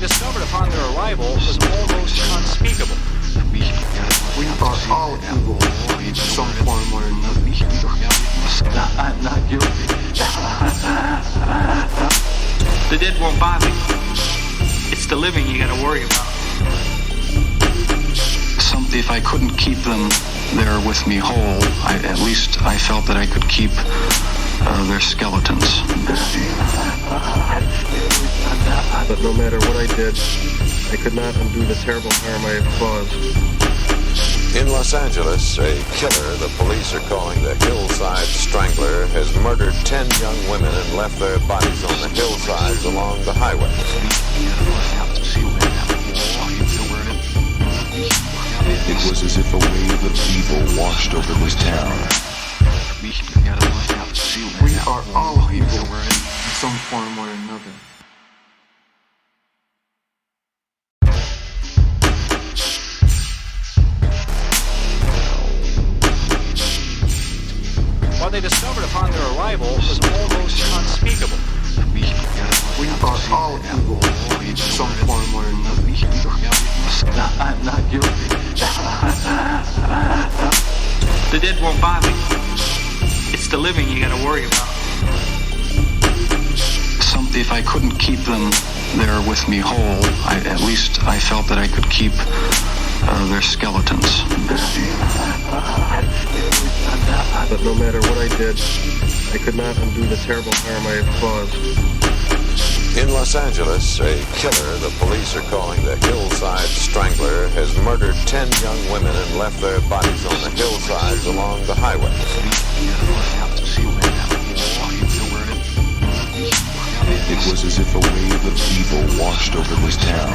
they discovered upon their arrival was almost unspeakable. We are all evil in some form or another. I'm not guilty. The dead won't bother you. It's the living you gotta worry about. If I couldn't keep them there with me whole, at least I felt that I could keep their skeletons. But no matter what I did, I could not undo the terrible harm I had caused. In Los Angeles, a killer the police are calling the Hillside Strangler has murdered 10 young women and left their bodies on the hillsides along the highway. It was as if a wave of evil washed over this town. We are all evil in some form or another. What they discovered upon their arrival was almost unspeakable. We are all evil in some form or another. I'm not guilty. The dead won't bother you. It's the living you gotta worry about. If I couldn't keep them there with me whole, at least I felt that I could keep their skeletons. But no matter what I did, I could not undo the terrible harm I had caused. In Los Angeles, a killer the police are calling the Hillside Strangler has murdered 10 young women and left their bodies on the hillsides along the highway. It was as if a wave of evil washed over this town.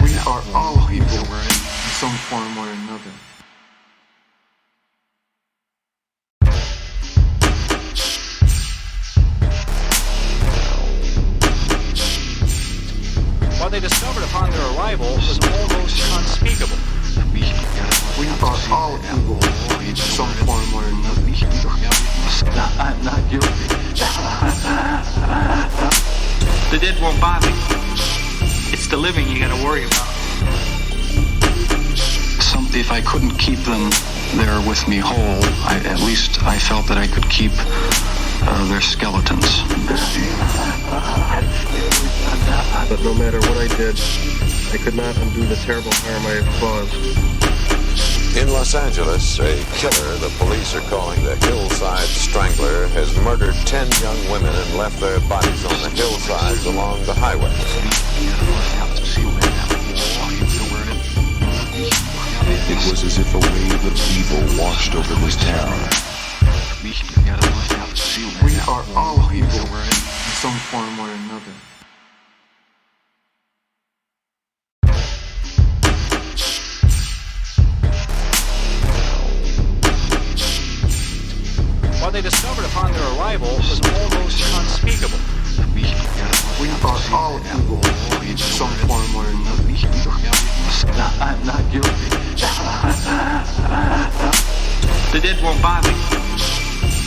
We are all evil in some form or another. What they discovered upon their arrival was almost unspeakable. We are all evil in some form or another. I'm not guilty. The dead won't bother you. It's the living you gotta worry about. If I couldn't keep them there with me whole, at least I felt that I could keep their skeletons. But no matter what I did, I could not undo the terrible harm I had caused. In Los Angeles, a killer the police are calling the Hillside Strangler has murdered 10 young women and left their bodies on the hillsides along the highway. It was as if a wave of evil washed over this town. We are all evil in some form or another. What they discovered upon their arrival was almost unspeakable. We are all evil in some form or another. I'm not guilty. The dead won't bother you.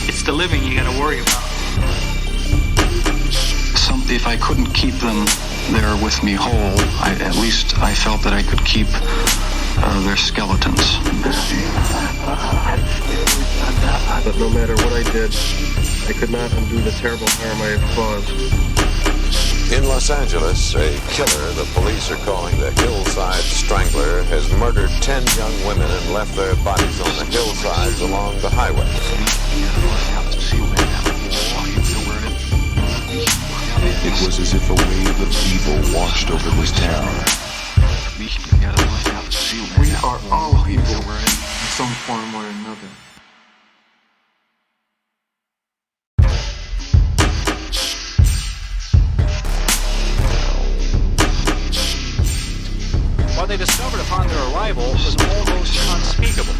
It's the living you gotta worry about. If I couldn't keep them there with me whole, at least I felt that I could keep their skeletons. But no matter what I did, I could not undo the terrible harm I had caused. In Los Angeles, a killer the police are calling the Hillside Strangler has murdered 10 young women and left their bodies on the hillsides along the highway. It was as if a wave of evil washed over this town. We are all evil in some form or another. What they discovered upon their arrival was almost unspeakable.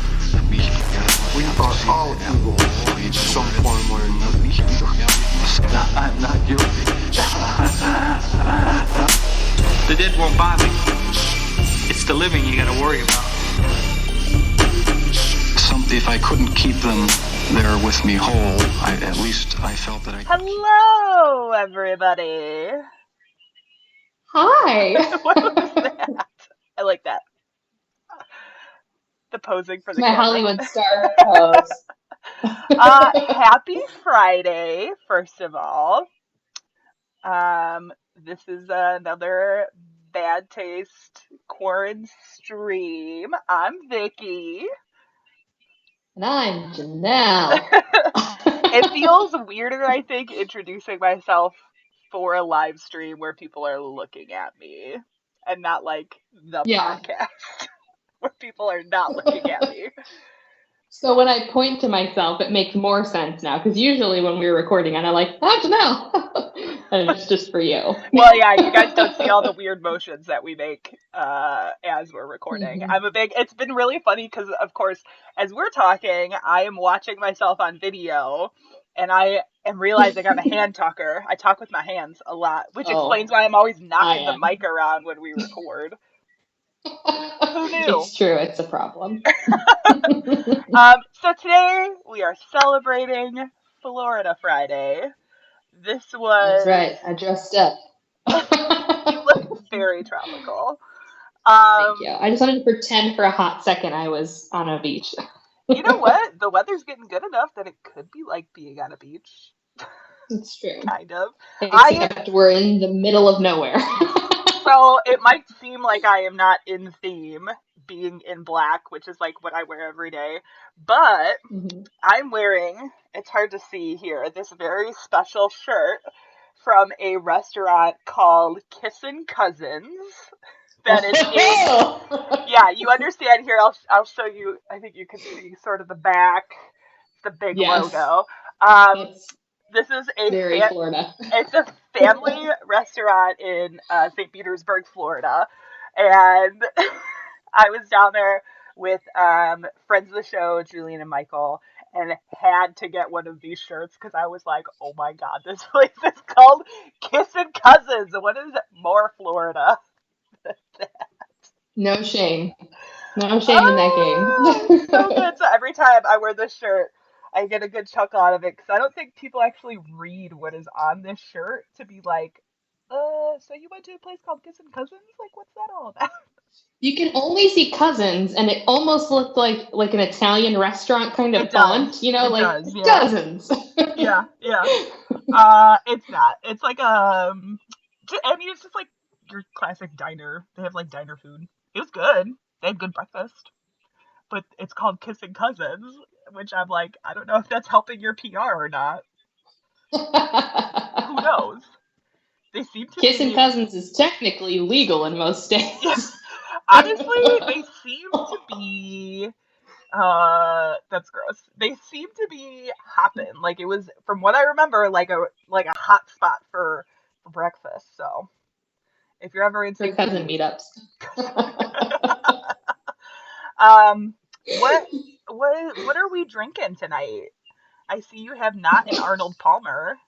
We are all evil in some form or another. I'm not guilty. The dead won't bother you. It's the living you gotta worry about. If I couldn't keep them there with me whole, at least I felt that I could. Hello, everybody. Hi. What was that? I like that. The posing for It's the my camera. Hollywood star pose. Happy Friday, first of all. This is another Bad Taste Quaren-Stream. I'm Vicky. And I'm Janelle. It feels weirder, I think, introducing myself for a live stream where people are looking at me and not like the Yeah. podcast where people are not looking at me. So when I point to myself, it makes more sense now, because usually when we were recording, and I'm like, oh, Janelle. And it's just for you. Well, yeah, you guys don't see all the weird motions that we make as we're recording. Mhm. It's been really funny because, of course, as we're talking, I am watching myself on video and I am realizing I'm a hand talker. I talk with my hands a lot, which explains Oh, why I'm always I knocking the am. mic around when we record. Who knew? It's true. It's a problem. So today we are celebrating Florida Friday. This That's was, right. I dressed up. you look very tropical. Thank you. I just wanted to pretend for a hot second I was on a beach. You know what? The weather's getting good enough that it could be like being on a beach. It's true. Kind of. Except we're in the middle of nowhere. So it might seem like I am not in theme, being in black, which is like what I wear every day. But I'm wearing, it's hard to see here, this very special shirt from a restaurant called Kissin' Cousins. That is in, yeah, you understand here. I'll show you. I think you can see sort of the back, the big Yes. logo. It's This is very Florida. It's a family restaurant in St. Petersburg, Florida, and I was down there with friends of the show, Julian and Michael, and had to get one of these shirts because I was like, oh my god, this place is called Kissin' Cousins. What is more Florida than that? No shame. No shame in that game. So good. So every time I wear this shirt, I get a good chuckle out of it because I don't think people actually read what is on this shirt to be like, so you went to a place called Kissin' Cousins? Like, what's that all about? You can only see Cousins, and it almost looked like an Italian restaurant kind of It does. font, you know, It like does, yeah. Cousins. Yeah. It's not. It's like I mean, it's just like your classic diner. They have like diner food. It was good. They had good breakfast. But it's called Kissing Cousins, which I'm like, I don't know if that's helping your PR or not. Who knows? They seem to Kissing Cousins is technically legal in most states. Yeah. Honestly, they seem to be that's gross. They seem to be hopping. Like it was, from what I remember, like a hot spot for breakfast. So if you're ever in For St. cousin Pete, meetups. what are we drinking tonight? I see you have not an Arnold Palmer.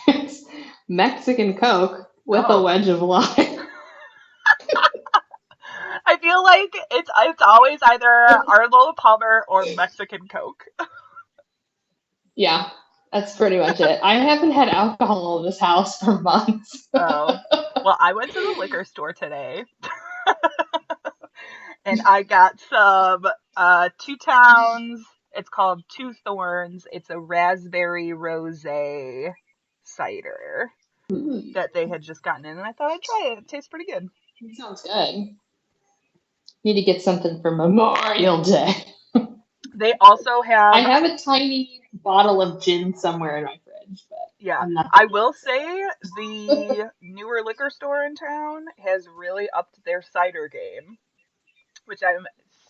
It's Mexican Coke with a wedge of lime. I feel like it's always either Arnold Palmer or Mexican Coke. Yeah, that's pretty much it. I haven't had alcohol in this house for months. Oh, well, I went to the liquor store today. And I got some Two Towns. It's called Two Thorns. It's a raspberry rosé cider that they had just gotten in, and I thought I'd try it. It tastes pretty good. It sounds good. Need to get something for Memorial Day. They also have. I have a tiny bottle of gin somewhere in my fridge, but yeah, I'm not. I will say the newer liquor store in town has really upped their cider game, which I'm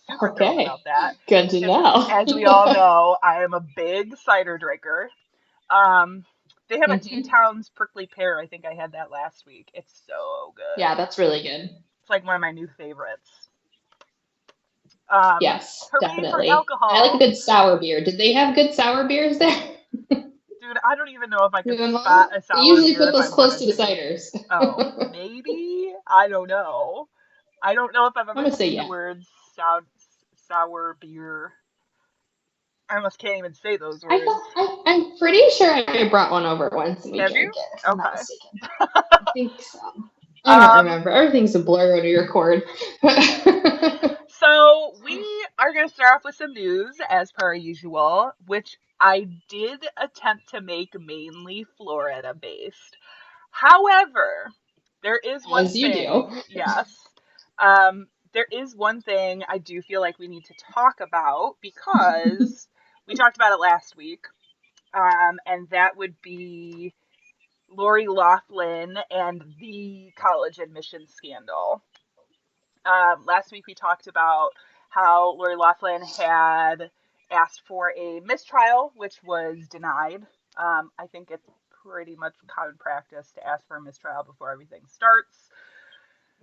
super thrilled about that. Good to know. As we all know, I am a big cider drinker. They have a Two Towns prickly pear. I think I had that last week. It's so good. Yeah, that's really good. It's like one of my new favorites. Yes, definitely. For alcohol. I like a good sour beer. Did they have good sour beers there? Dude, I don't even know if I could spot a sour beer. They usually put those close to the ciders. Oh, maybe? I don't know. I don't know if I've ever seen the word sour beer. I almost can't even say those words. I I'm pretty sure I brought one over once and we Have drank you? it, if I'm not Okay. mistaken. I think so. I don't Um, remember. Everything's a blur when we record. So we are going to start off with some news as per usual, which I did attempt to make mainly Florida based. However, there is one As you do. thing, yes. There is one thing I do feel like we need to talk about because we talked about it last week, and that would be Lori Loughlin and the college admissions scandal. Last week we talked about how Lori Loughlin had asked for a mistrial, which was denied. I think it's pretty much common practice to ask for a mistrial before everything starts.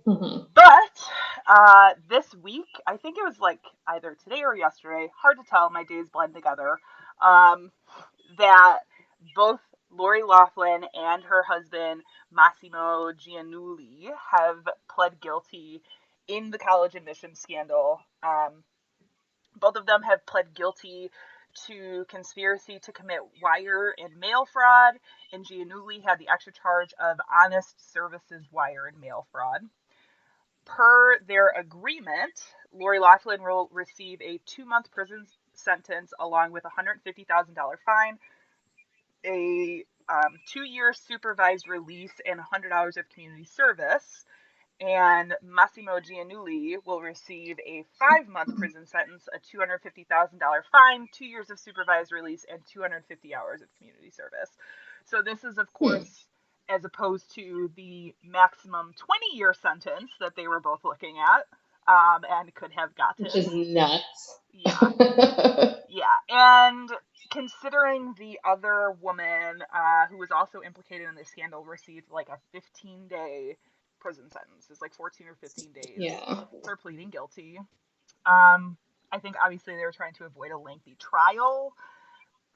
Mm-hmm. But this week, I think it was like either today or yesterday, hard to tell, my days blend together, that both Lori Loughlin and her husband, Massimo Giannulli, have pled guilty in the college admissions scandal. Both of them have pled guilty to conspiracy to commit wire and mail fraud, and Giannulli had the extra charge of honest services wire and mail fraud. Per their agreement, Lori Loughlin will receive a 2-month prison sentence along with a $150,000 fine, a 2-year supervised release, and 100 hours of community service. And Massimo Giannulli will receive a 5-month prison sentence, a $250,000 fine, 2 years of supervised release, and 250 hours of community service. So this is, of course, as opposed to the maximum 20-year sentence that they were both looking at, and could have gotten. Which is nuts. Yeah. Yeah. And considering the other woman who was also implicated in this scandal received like a 15-day prison sentence. It's like 14 or 15 days for pleading guilty. I think obviously they were trying to avoid a lengthy trial.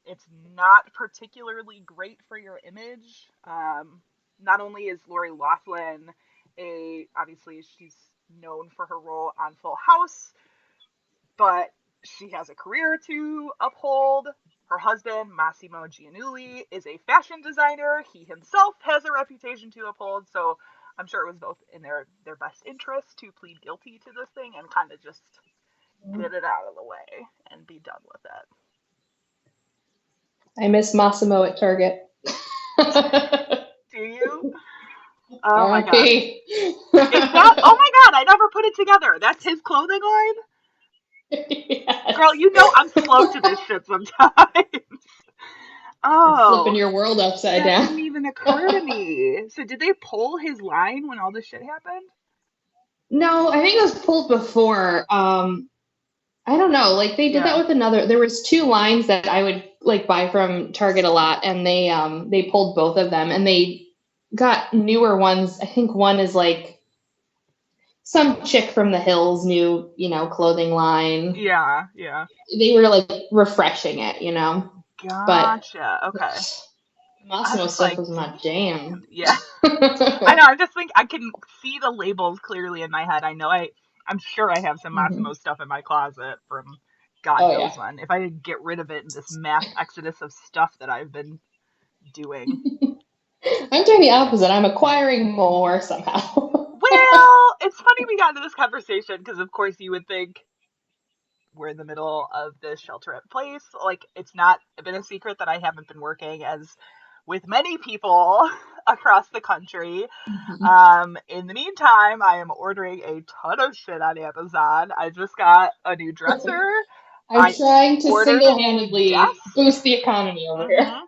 It's not particularly great for your image. Not only is Lori Loughlin obviously she's known for her role on Full House, but she has a career to uphold. Her husband, Massimo Giannulli, is a fashion designer. He himself has a reputation to uphold, so I'm sure it was both in their best interest to plead guilty to this thing and kind of just get it out of the way and be done with it. I miss Massimo at Target. Do you? Oh my god. Is that? Oh my god, I never put it together. That's his clothing line? Yes. Girl, you know I'm slow to this shit sometimes. Oh. Flipping your world upside down. That didn't even occur to me. So did they pull his line when all this shit happened? No, I think it was pulled before. I don't know. Like they did that with another. There was 2 lines that I would like buy from Target a lot, and they pulled both of them, and they got newer ones. I think one is like some chick from the Hills new, clothing line. Yeah. They were like refreshing it, Gotcha. Okay. Massimo stuff was my jam. Yeah. I know. I just think I can see the labels clearly in my head. I know I'm sure I have some Massimo stuff in my closet from God knows when. If I didn't get rid of it in this mass exodus of stuff that I've been doing. I'm doing the opposite. I'm acquiring more somehow. Well, it's funny we got into this conversation because, of course, you would think we're in the middle of this shelter at place. Like, it's not been a secret that I haven't been working as with many people across the country. In the meantime, I am ordering a ton of shit on Amazon. I just got a new dresser. I'm trying to single-handedly boost the economy over here.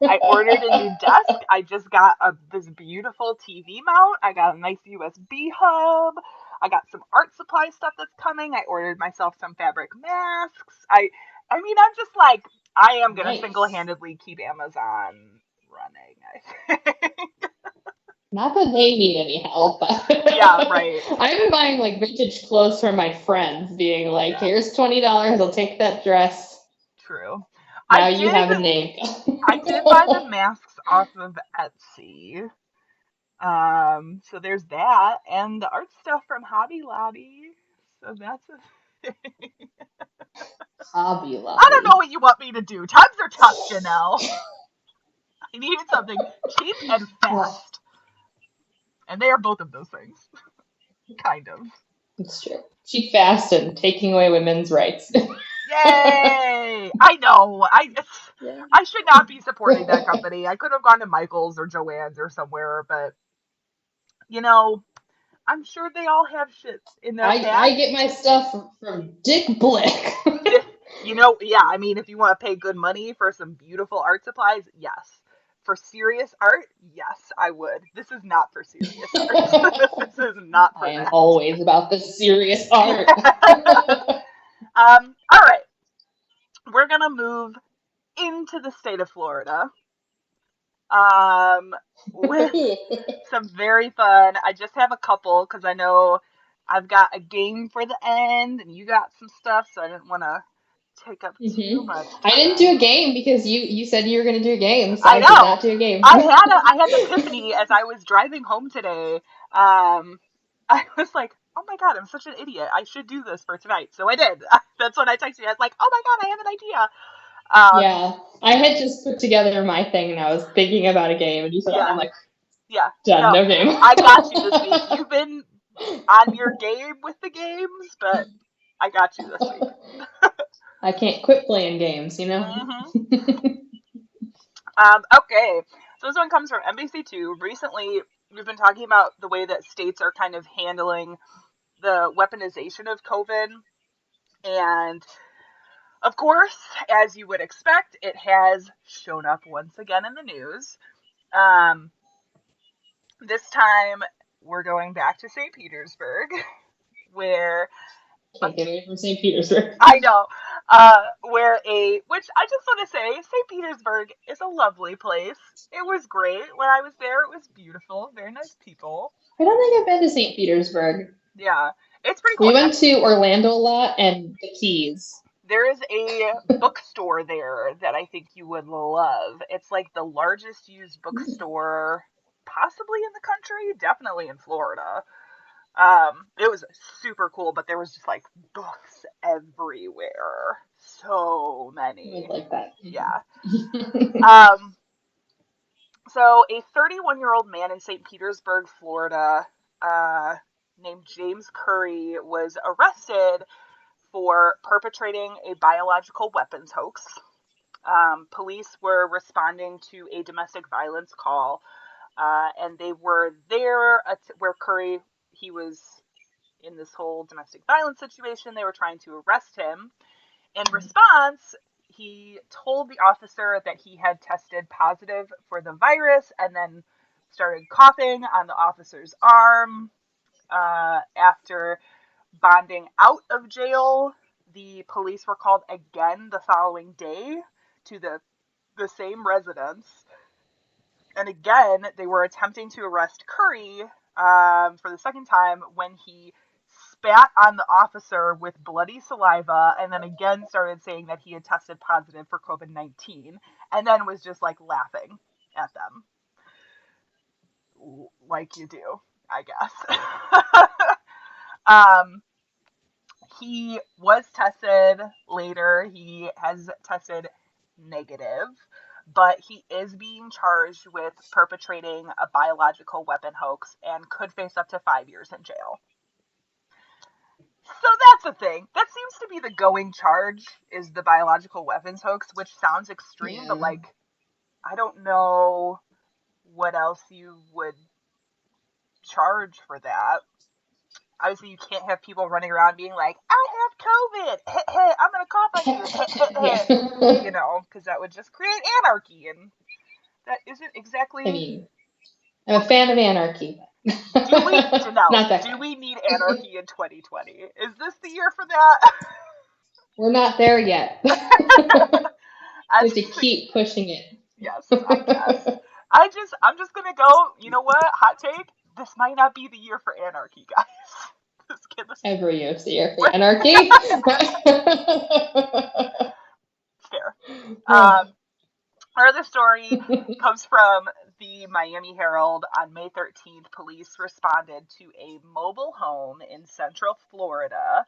I ordered a new desk. I just got this beautiful TV mount. I got a nice USB hub. I got some art supply stuff that's coming. I ordered myself some fabric masks. I mean, I'm just like, I am going to single-handedly keep Amazon running, I think. Not that they need any help. Yeah, right. I've been buying like vintage clothes from my friends, being like, here's $20, I'll take that dress. True. Now you have a name. I did buy the masks off of Etsy. So there's that, and the art stuff from Hobby Lobby. So that's Hobby Lobby. I don't know what you want me to do. Times are tough, Janelle. I needed something cheap and fast. And they are both of those things. Kind of. It's true. Cheap, fast, and taking away women's rights. Yay! I know. I should not be supporting that company. I could have gone to Michael's or Joann's or somewhere, but you know, I'm sure they all have shit in their past. I get my stuff from Dick Blick. You know, yeah, I mean, if you want to pay good money for some beautiful art supplies, yes. For serious art, yes, I would. This is not for serious art. This is not for I am that. always about the serious art. All right. We're going to move into the state of Florida. With some very fun. I just have a couple because I know I've got a game for the end and you got some stuff, so I didn't want to take up too much time. I didn't do a game because you said you were going to do a game, so I know. did not do a game. I had an epiphany as I was driving home today. I was like, oh my god, I'm such an idiot. I should do this for tonight. So I did. That's when I texted you. I was like, oh my god, I have an idea. Yeah, I had just put together my thing and I was thinking about a game and you said, Yeah. I'm like, yeah, done, no game. I got you this week. You've been on your game with the games, but I got you this week. I can't quit playing games, you know? Okay, so this one comes from NBC2. Recently, we've been talking about the way that states are kind of handling the weaponization of COVID. And, of course, as you would expect, it has shown up once again in the news. This time, we're going back to St. Petersburg, where... Can't get away from St. Petersburg. I know. Which I just want to say, St. Petersburg is a lovely place. It was great. When I was there, it was beautiful. Very nice people. I don't think I've been to St. Petersburg. Yeah. It's pretty cool. We went to Orlando a lot and the Keys. There is a bookstore there that I think you would love. It's like the largest used bookstore possibly in the country, definitely in Florida. It was super cool, but there was just like books everywhere. So many. I like that. Yeah. So a 31-year-old man in St. Petersburg, Florida, named James Curry was arrested for perpetrating a biological weapons hoax. Police were responding to a domestic violence call, and they were there where Curry, he was in this whole domestic violence situation. They were trying to arrest him. In response, he told the officer that he had tested positive for the virus and then started coughing on the officer's arm. After bonding out of jail, the police were called again the following day to the same residence. And again, they were attempting to arrest Curry for the second time when he spat on the officer with bloody saliva and then again started saying that he had tested positive for COVID-19 and then was just like laughing at them. Like you do, I guess. He was tested later. He has tested negative, but he is being charged with perpetrating a biological weapon hoax and could face up to 5 years in jail. So that's the thing. That seems to be the going charge, is the biological weapons hoax, which sounds extreme, but like, I don't know what else you would charge for that. Obviously, you can't have people running around being like, I have COVID. I'm going to cough on you. You know, because that would just create anarchy, and that isn't exactly... I mean, I'm a fan of anarchy. Janelle, do we need anarchy in 2020? Is this the year for that? We're not there yet. We have to keep pushing it. Yes, I guess. I'm just going to go, you know what? Hot take. This might not be the year for anarchy, guys. Every year is the year for anarchy. Fair. Our other story comes from the Miami Herald. On May 13th, police responded to a mobile home in Central Florida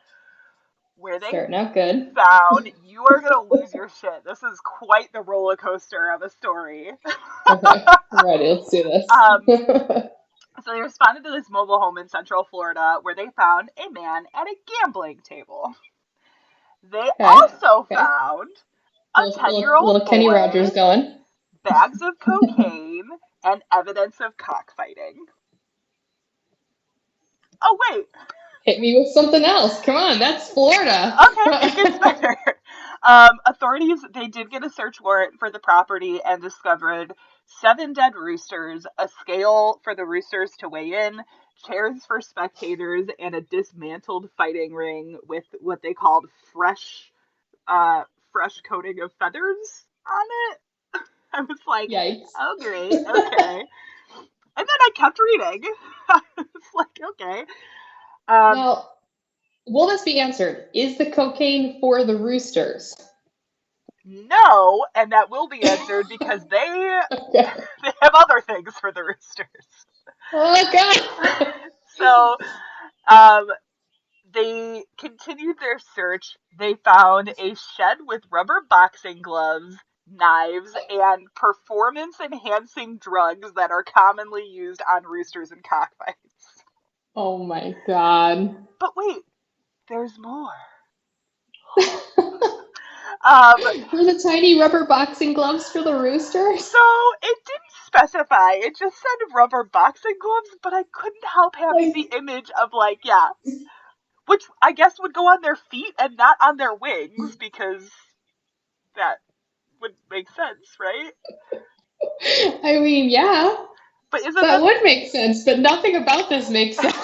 where they Starting out good. found, you are going to lose your shit. This is quite the roller coaster of a story. Okay, I'm ready. Let's do this. So they responded to this mobile home in Central Florida where they found a man at a gambling table. They also found a 10-year-old little Kenny boy, Rogers going. bags of cocaine, and evidence of cockfighting. Oh, wait. Hit me with something else. Come on, that's Florida. Okay, it gets better. Authorities, they did get a search warrant for the property and discovered 7 dead roosters, a scale for the roosters to weigh in, chairs for spectators, and a dismantled fighting ring with what they called fresh coating of feathers on it. I was like, Yikes. oh great, okay. And then I kept reading. I was like, okay. Now, will this be answered? Is the cocaine for the roosters? No, and that will be answered because they have other things for the roosters. Oh, God. So, they continued their search. They found a shed with rubber boxing gloves, knives, and performance-enhancing drugs that are commonly used on roosters and cockfights. Oh, my God. But wait, there's more. Were the tiny rubber boxing gloves for the roosters? So it didn't specify. It just said rubber boxing gloves, but I couldn't help having the image of which I guess would go on their feet and not on their wings because that would make sense, right? I mean, yeah. But isn't that would make sense, but nothing about this makes sense.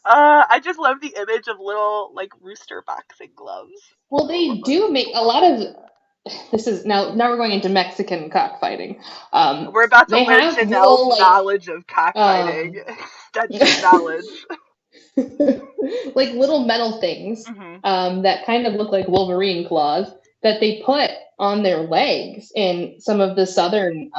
I just love the image of little rooster boxing gloves. Well, they do make a lot of. This is now we're going into Mexican cockfighting. We're about to learn Janelle's knowledge of cockfighting, extensive knowledge. Like little metal things that kind of look like Wolverine claws that they put on their legs in some of the southern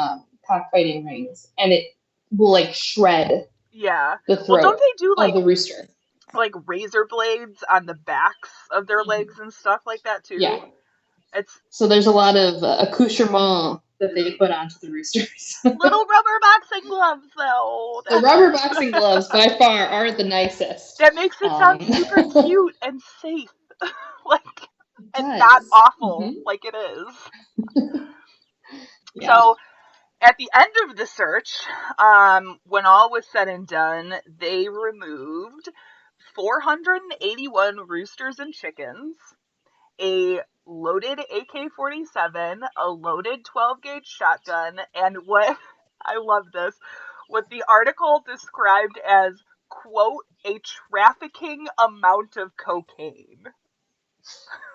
cockfighting rings, and it will shred. Yeah. The throat well, don't they do of the rooster? Like razor blades on the backs of their legs and stuff like that too? Yeah. So there's a lot of accoutrement that they put onto the roosters. Little rubber boxing gloves, though. The rubber boxing gloves by far aren't the nicest. That makes it sound super cute and safe, and not awful like it is. Yeah. So. At the end of the search, when all was said and done, they removed 481 roosters and chickens, a loaded AK-47, a loaded 12-gauge shotgun, and what the article described as, quote, a trafficking amount of cocaine.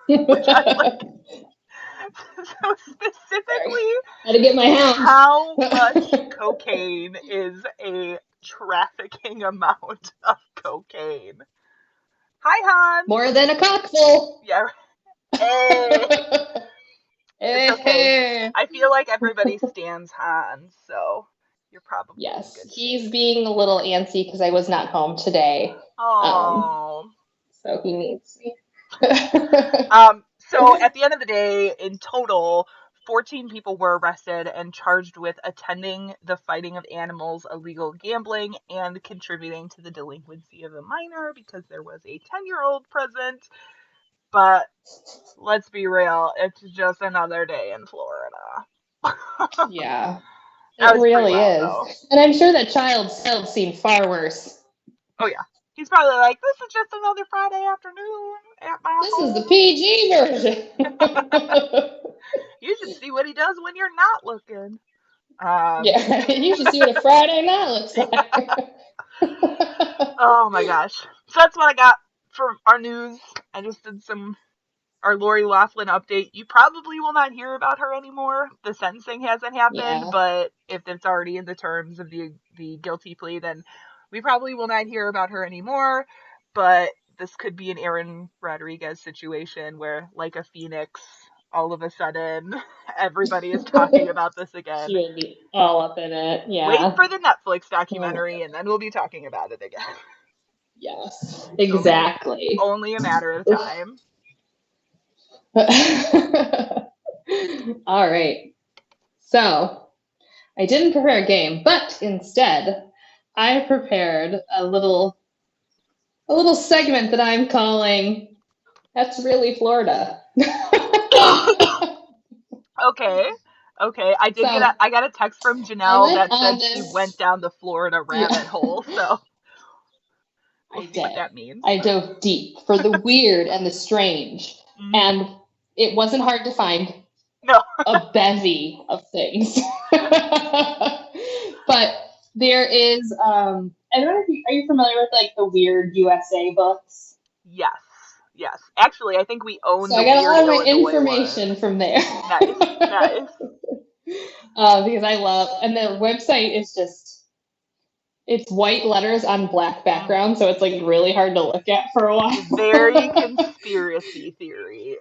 Which I like. So specifically, gotta get my hands. How much cocaine is a trafficking amount of cocaine? Hi, Han. More than a cockful. Yeah. Hey. It's okay. I feel like everybody stands Han, so you're probably good. He's being a little antsy because I was not home today. Oh. So he needs me. So at the end of the day, in total, 14 people were arrested and charged with attending the fighting of animals, illegal gambling, and contributing to the delinquency of a minor because there was a 10-year-old present. But let's be real, it's just another day in Florida. Yeah, it really is. Though. And I'm sure that child's still seen far worse. Oh, yeah. He's probably like, this is just another Friday afternoon at my home. This is the PG version. You should see what he does when you're not looking. Yeah, you should see what a Friday night looks like. Oh my gosh. So that's what I got for our news. I just did our Lori Loughlin update. You probably will not hear about her anymore. The sentencing hasn't happened, but if it's already in the terms of the guilty plea, then we probably will not hear about her anymore, but this could be an Aaron Rodriguez situation where, like a phoenix, all of a sudden, everybody is talking about this again. She'll be all up in it, yeah. Wait for the Netflix documentary, and then we'll be talking about it again. Yes, exactly. Only a matter of time. All right. So I didn't prepare a game, but instead I prepared a little segment that I'm calling "That's Really Florida." Okay. I got a text from Janelle that said she went down the Florida rabbit hole, so we'll see what that means. I dove deep for the weird and the strange, and it wasn't hard to find a bevy of things. But there is, I don't know if are you familiar with like the Weird USA books? Yes. Actually, I think we own. So I got a lot of my information from there. Nice. Because I love, and the website is just, it's white letters on black background, so it's like really hard to look at for a while. Very conspiracy theory.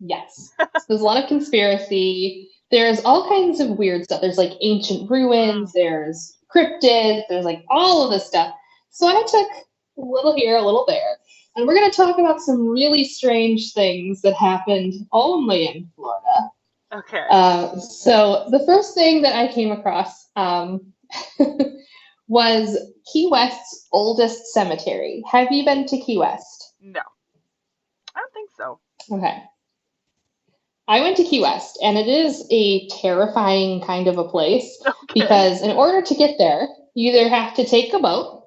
Yes. So there's a lot of conspiracy. There's all kinds of weird stuff. There's like ancient ruins, there's cryptids, there's like all of this stuff. So I took a little here, a little there. And we're going to talk about some really strange things that happened only in Florida. Okay. So the first thing that I came across was Key West's oldest cemetery. Have you been to Key West? No. I don't think so. Okay. I went to Key West, and it is a terrifying kind of a place because in order to get there, you either have to take a boat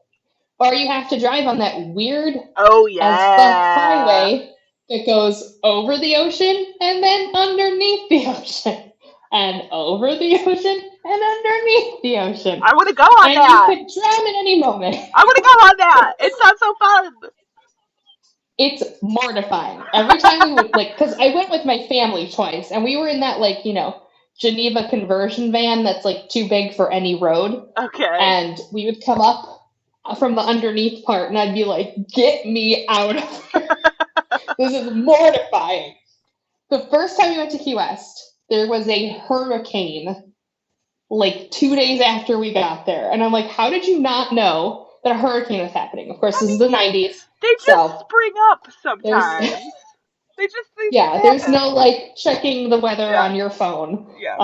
or you have to drive on that weird as fuck highway that goes over the ocean and then underneath the ocean and over the ocean and underneath the ocean. I want to go on that. And you could drown at any moment. I want to go on that. It sounds so fun. It's mortifying. Every time we would, like, because I went with my family twice, and we were in that, like, you know, Geneva conversion van that's, like, too big for any road. Okay. And we would come up from the underneath part, and I'd be like, get me out of here. This is mortifying. The first time we went to Key West, there was a hurricane, like, 2 days after we got there. And I'm like, how did you not know that a hurricane was happening? Of course, this is the 90s. They just spring up sometimes. There's no like checking the weather on your phone. Yeah.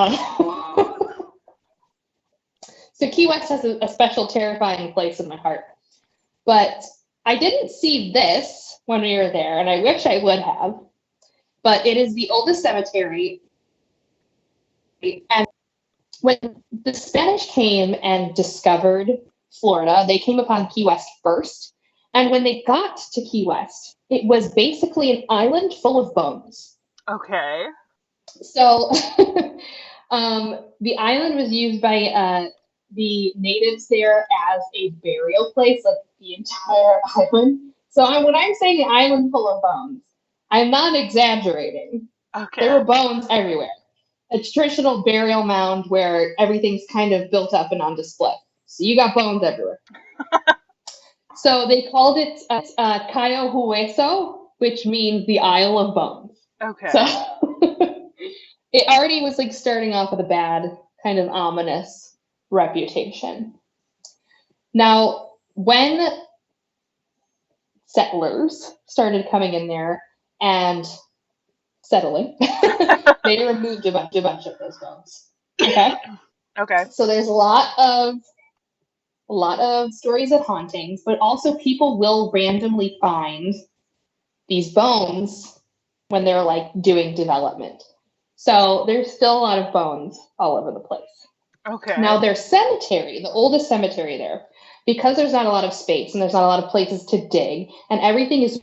So Key West has a special terrifying place in my heart. But I didn't see this when we were there, and I wish I would have. But it is the oldest cemetery. And when the Spanish came and discovered Florida, they came upon Key West first. And when they got to Key West, it was basically an island full of bones. Okay. So the island was used by the natives there as a burial place, like the entire island. So when I'm saying an island full of bones, I'm not exaggerating. Okay. There were bones everywhere. A traditional burial mound where everything's kind of built up and on display. So you got bones everywhere. So they called it Cayo Hueso, which means the Isle of Bones. Okay. So it already was like starting off with a bad, kind of ominous reputation. Now, when settlers started coming in there and settling, they removed a bunch of those bones. Okay. Okay. So there's a lot of stories of hauntings, but also people will randomly find these bones when they're like doing development. So there's still a lot of bones all over the place. Okay. Now their cemetery, the oldest cemetery there, because there's not a lot of space and there's not a lot of places to dig, and everything is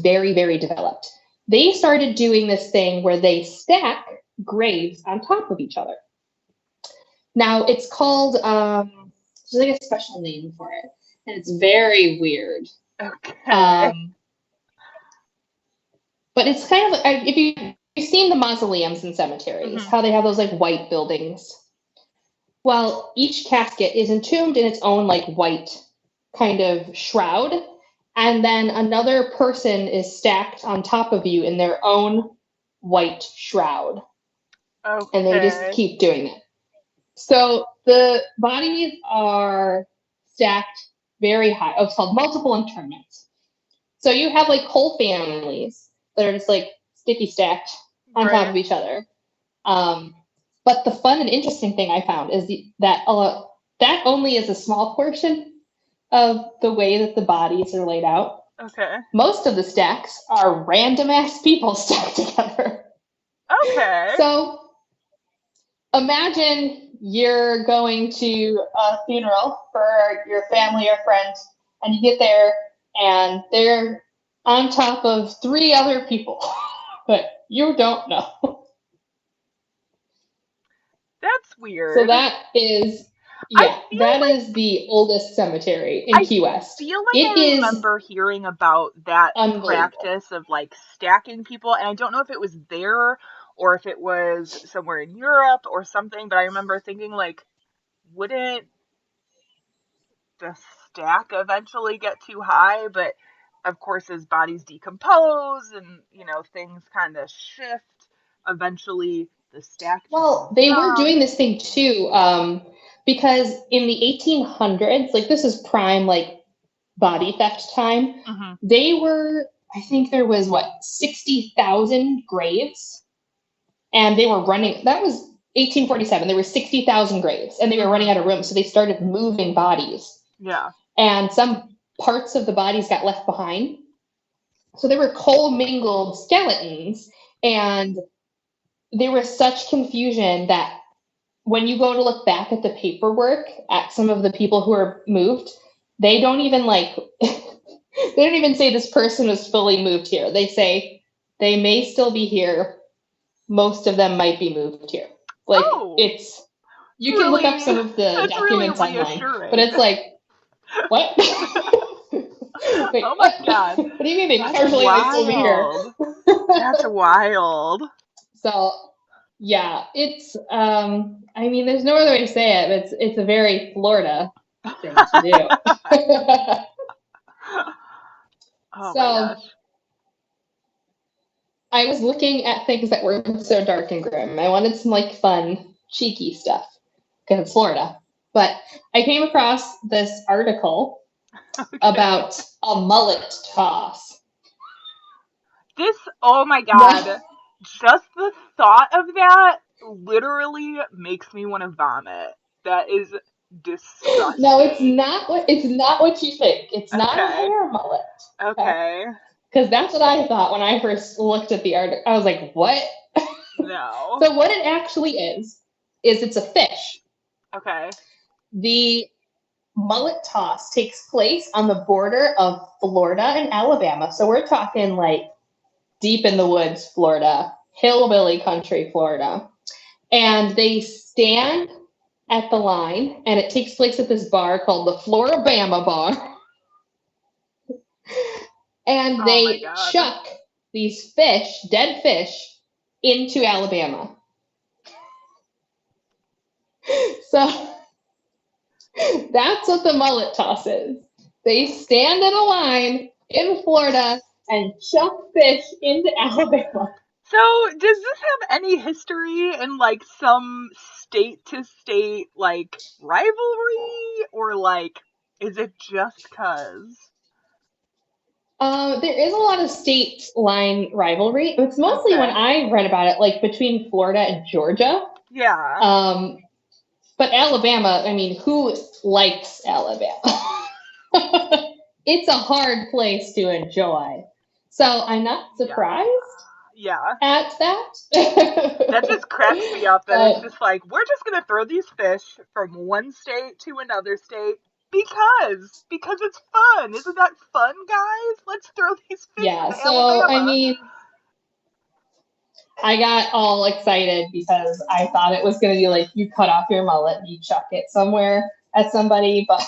very, very developed. They started doing this thing where they stack graves on top of each other. Now it's called there's like a special name for it, and it's very weird. Okay. But it's kind of if you've seen the mausoleums in cemeteries, how they have those like white buildings. Well, each casket is entombed in its own like white kind of shroud, and then another person is stacked on top of you in their own white shroud. Okay. And they just keep doing it. So the bodies are stacked very high. Oh, it's called multiple internments. So you have like whole families that are just like sticky stacked on top of each other. But the fun and interesting thing I found is that only is a small portion of the way that the bodies are laid out. Okay. Most of the stacks are random ass people stacked together. Okay. So imagine you're going to a funeral for your family or friends, and you get there and they're on top of 3 other people that you don't know. That's weird. So that is, that is the oldest cemetery in Key West. I feel like I remember hearing about that practice of like stacking people, and I don't know if it was there or if it was somewhere in Europe or something, but I remember thinking like, wouldn't the stack eventually get too high? But of course, as bodies decompose and, you know, things kind of shift, eventually the stack. Well, they were doing this thing too, because in the 1800s, like this is prime like body theft time. Mm-hmm. They were, I think there was 60,000 graves, and they were running. That was 1847. There were 60,000 graves, and they were running out of room, so they started moving bodies. Yeah, and some parts of the bodies got left behind, so they were commingled skeletons, and there was such confusion that when you go to look back at the paperwork at some of the people who are moved, they don't even they don't even say this person was fully moved here. They say they may still be here. Most of them might be moved here. Like it's, you can look up some of the documents online, but it's like, what? Wait, oh my God. What do you mean they partially might still be here? That's wild. So, yeah, it's, I mean, there's no other way to say it, but it's a very Florida thing to do. Oh so, my gosh. I was looking at things that weren't so dark and grim. I wanted some, like, fun, cheeky stuff, because it's Florida. But I came across this article about a mullet toss. Oh my God. Just the thought of that literally makes me want to vomit. That is disgusting. No, it's not what you think. It's not a hair mullet. Okay. Because that's what I thought when I first looked at the article. I was like, what? No. So what it actually is it's a fish. Okay. The mullet toss takes place on the border of Florida and Alabama. So we're talking like deep in the woods, Florida, hillbilly country, Florida. And they stand at the line, and it takes place at this bar called the Floribama Bar. And they chuck these fish, dead fish, into Alabama. So that's what the mullet toss is. They stand in a line in Florida and chuck fish into Alabama. So does this have any history in like some state to state like rivalry, or like is it just cuz? There is a lot of state line rivalry. It's mostly when I read about it, like between Florida and Georgia. Yeah. But Alabama, I mean, who likes Alabama? It's a hard place to enjoy. So I'm not surprised at that. That just cracks me up. That it's just like, we're just going to throw these fish from one state to another state because it's fun. Isn't that fun, guys? Let's throw these fish in Alabama. I mean, I got all excited because I thought it was going to be like you cut off your mullet and you chuck it somewhere at somebody, but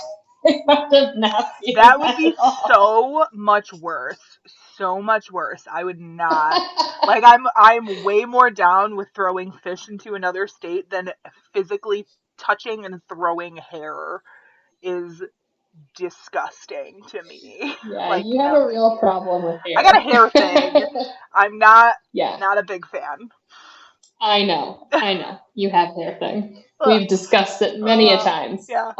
that would be so much worse. So much worse. I would not. Like, I'm way more down with throwing fish into another state than physically touching and throwing hair is disgusting to me. Yeah, like, you have a real problem with hair. I got a hair thing. I'm not a big fan. I know. You have a hair thing. We've discussed it many a times. Yeah.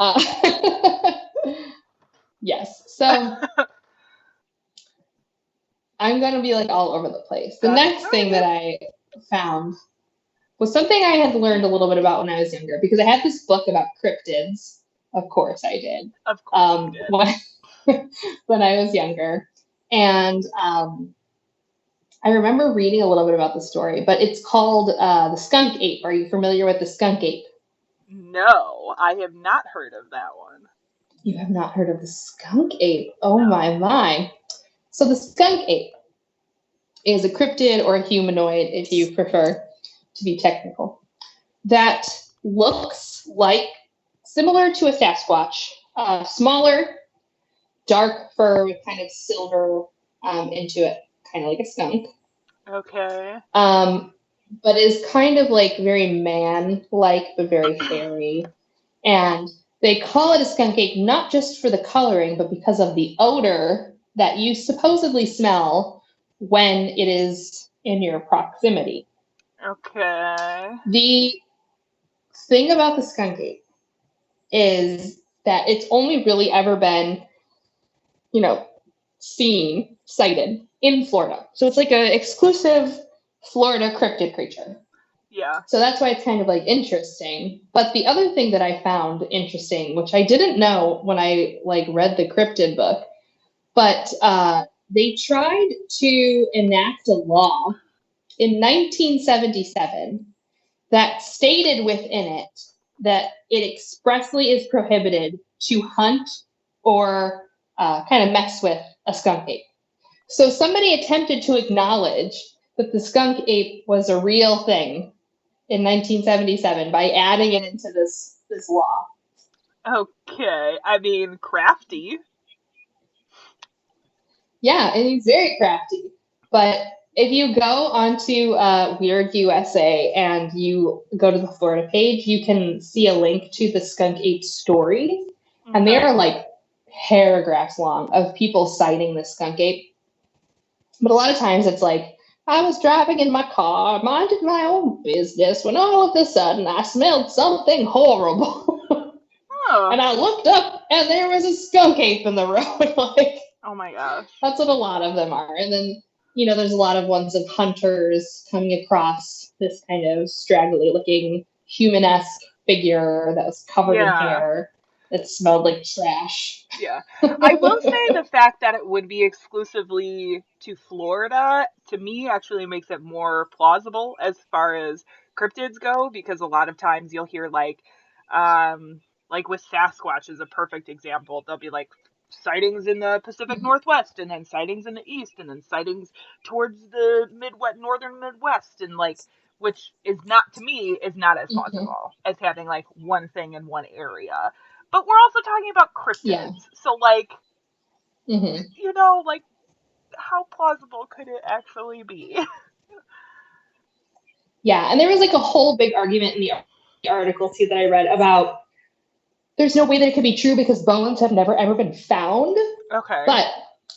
Yes. So I'm going to be like all over the place. The next thing that I found was something I had learned a little bit about when I was younger, because I had this book about cryptids. Of course I did. Of course you did. When I was younger. And I remember reading a little bit about the story, but it's called the skunk ape. Are you familiar with the skunk ape? No, I have not heard of that one. You have not heard of the skunk ape? Oh, no. My. So the skunk ape is a cryptid or a humanoid, if you prefer to be technical, that looks like, similar to a Sasquatch, smaller, dark fur with kind of silver into it, kind of like a skunk. Okay. But is kind of like very man-like, but very hairy. And they call it a skunk ape not just for the coloring, but because of the odor that you supposedly smell when it is in your proximity. Okay. The thing about the skunk ape is that it's only really ever been, sighted in Florida. So it's like an exclusive Florida cryptid creature. Yeah. So that's why it's kind of like interesting. But the other thing that I found interesting, which I didn't know when I read the cryptid book, but they tried to enact a law in 1977 that stated within it that it expressly is prohibited to hunt or kind of mess with a skunk ape. So somebody attempted to acknowledge that the skunk ape was a real thing in 1977 by adding it into this law. Okay. I mean, crafty. Yeah, and he's very crafty. But if you go onto Weird USA and you go to the Florida page, you can see a link to the skunk ape stories. Okay. And they are paragraphs long of people citing the skunk ape. But a lot of times it's I was driving in my car, minding my own business, when all of a sudden I smelled something horrible. Oh. And I looked up and there was a skunk ape in the road. Oh my gosh. That's what a lot of them are. And then, there's a lot of ones of hunters coming across this kind of straggly looking human-esque figure that was covered in hair that smelled like trash. Yeah. I will say the fact that it would be exclusively to Florida, to me, actually makes it more plausible as far as cryptids go, because a lot of times you'll hear with Sasquatch is a perfect example. They'll be sightings in the Pacific Northwest, and then sightings in the East, and then sightings towards the northern Midwest, and which is not, to me, is not as plausible as having one thing in one area. But we're also talking about cryptids. Yeah. So how plausible could it actually be? Yeah, and there was a whole big argument in the article too that I read about there's no way that it could be true because bones have never ever been found. Okay. But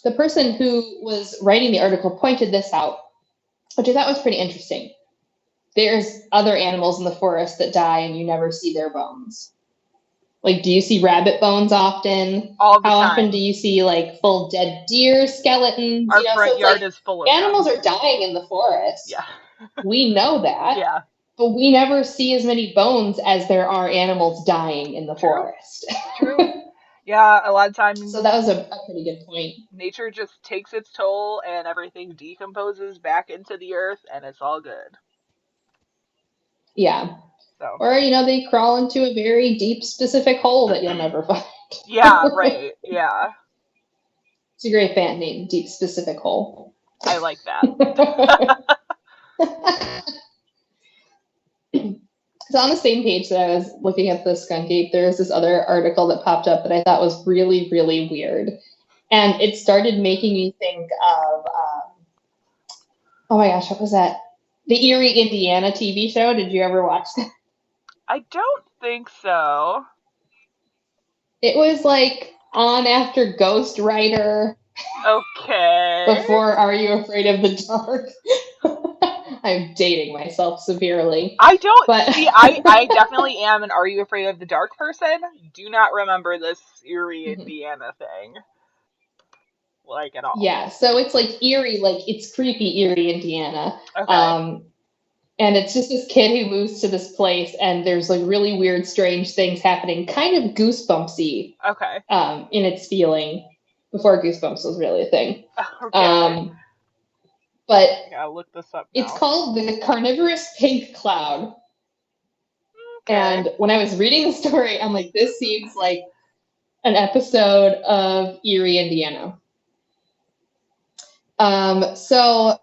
the person who was writing the article pointed this out, which I thought was pretty interesting. There's other animals in the forest that die and you never see their bones. Do you see rabbit bones often? All the How time. often do you see full dead deer skeletons? Our front yard is full of animals are dying in the forest. Yeah. We know that. Yeah. But we never see as many bones as there are animals dying in the forest. True. Yeah, a lot of times. So that was a pretty good point. Nature just takes its toll and everything decomposes back into the earth and it's all good. Yeah. So. Or, they crawl into a very deep, specific hole that you'll never find. Yeah, right. Yeah. It's a great band name, Deep Specific Hole. I like that. So on the same page that I was looking at the skunk ape, there was this other article that popped up that I thought was really, really weird. And it started making me think of, oh my gosh, what was that? The Erie, Indiana TV show. Did you ever watch that? I don't think so. It was on after Ghost Rider. Okay. Before Are You Afraid of the Dark? I'm dating myself severely. I don't But see. I definitely am an Are You Afraid of the Dark person. Do not remember this Erie, Indiana thing, like, at all. yeah, so it's like Erie, like it's creepy Erie, Indiana. Okay. And it's just this kid who moves to this place, and there's like really weird, strange things happening, kind of Goosebumpsy Okay. in its feeling, before Goosebumps was really a thing. Okay. But I gotta look this up now. it's called the Carnivorous Pink Cloud. Okay. And when I was reading the story, I'm like, this seems like an episode of Erie, Indiana. So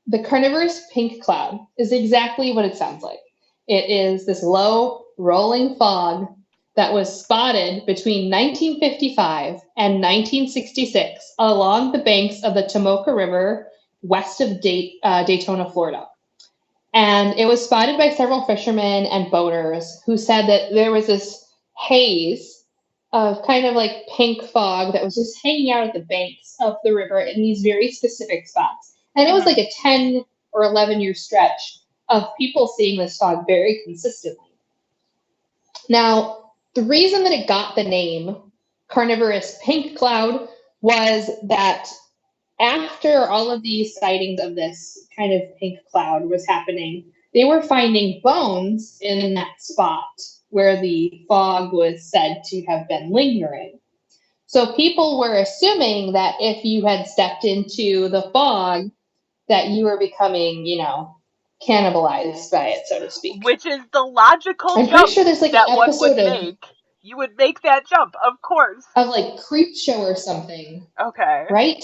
the Carnivorous Pink Cloud is exactly what it sounds like. It is this low, rolling fog that was spotted between 1955 and 1966 along the banks of the Tomoka River west of Daytona, Florida. And it was spotted by several fishermen and boaters who said that there was this haze of kind of like pink fog that was just hanging out at the banks of the river in these very specific spots. And it was like a 10 or 11-year stretch of people seeing this fog very consistently. Now, the reason that it got the name Carnivorous Pink Cloud was that after all of these sightings of this kind of pink cloud was happening, they were finding bones in that spot where the fog was said to have been lingering. So people were assuming that if you had stepped into the fog, that you were becoming, cannibalized by it, so to speak. Which is the logical I'm jump pretty sure there's like that an one episode would make. You would make that jump, of course. of like Creep Show or something. Okay. Right?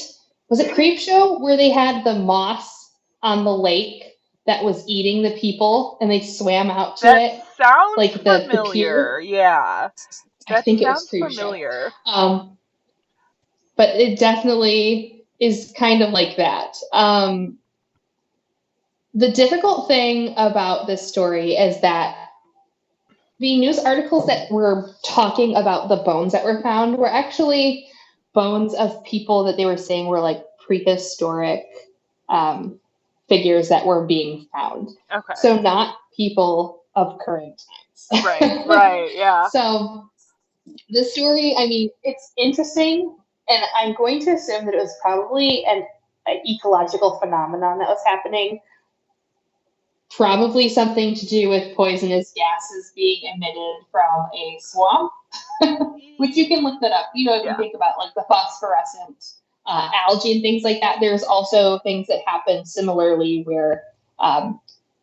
Was it Creep Show where they had the moss on the lake that was eating the people and they swam out to it? Sounds like familiar. The pier? Yeah. I think it was Creep familiar. Show. But it definitely is kind of like that. The difficult thing about this story is that the news articles that were talking about the bones that were found were actually bones of people that they were saying were like prehistoric figures that were being found. Okay. So not people of current times. Right, yeah. So the story, I mean, it's interesting, and I'm going to assume that it was probably an ecological phenomenon that was happening. Probably something to do with poisonous gases being emitted from a swamp, which you can look that up. If you think about like the phosphorescent algae and things like that, there's also things that happen similarly where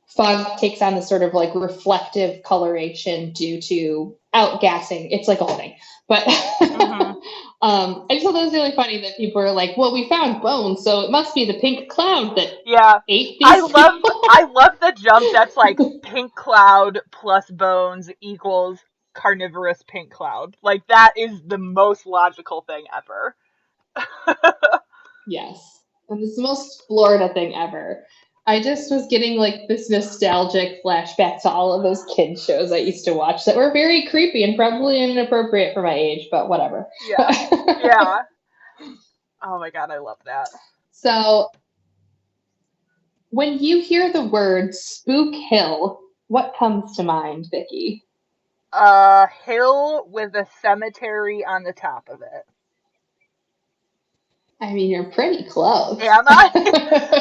fog takes on this sort of like reflective coloration due to outgassing. It's like a whole thing. But I just thought that was really funny that people are like, well, we found bones, so it must be the pink cloud that ate these I love the jump that's like pink cloud plus bones equals carnivorous pink cloud. Like, that is the most logical thing ever. Yes. And it's the most Florida thing ever. I just was getting like this nostalgic flashback to all of those kids shows I used to watch that were very creepy and probably inappropriate for my age, but whatever. Yeah. Oh my God, I love that. So when you hear the word Spook Hill, what comes to mind, Vicky? A hill with a cemetery on the top of it. I mean, you're pretty close. Am I?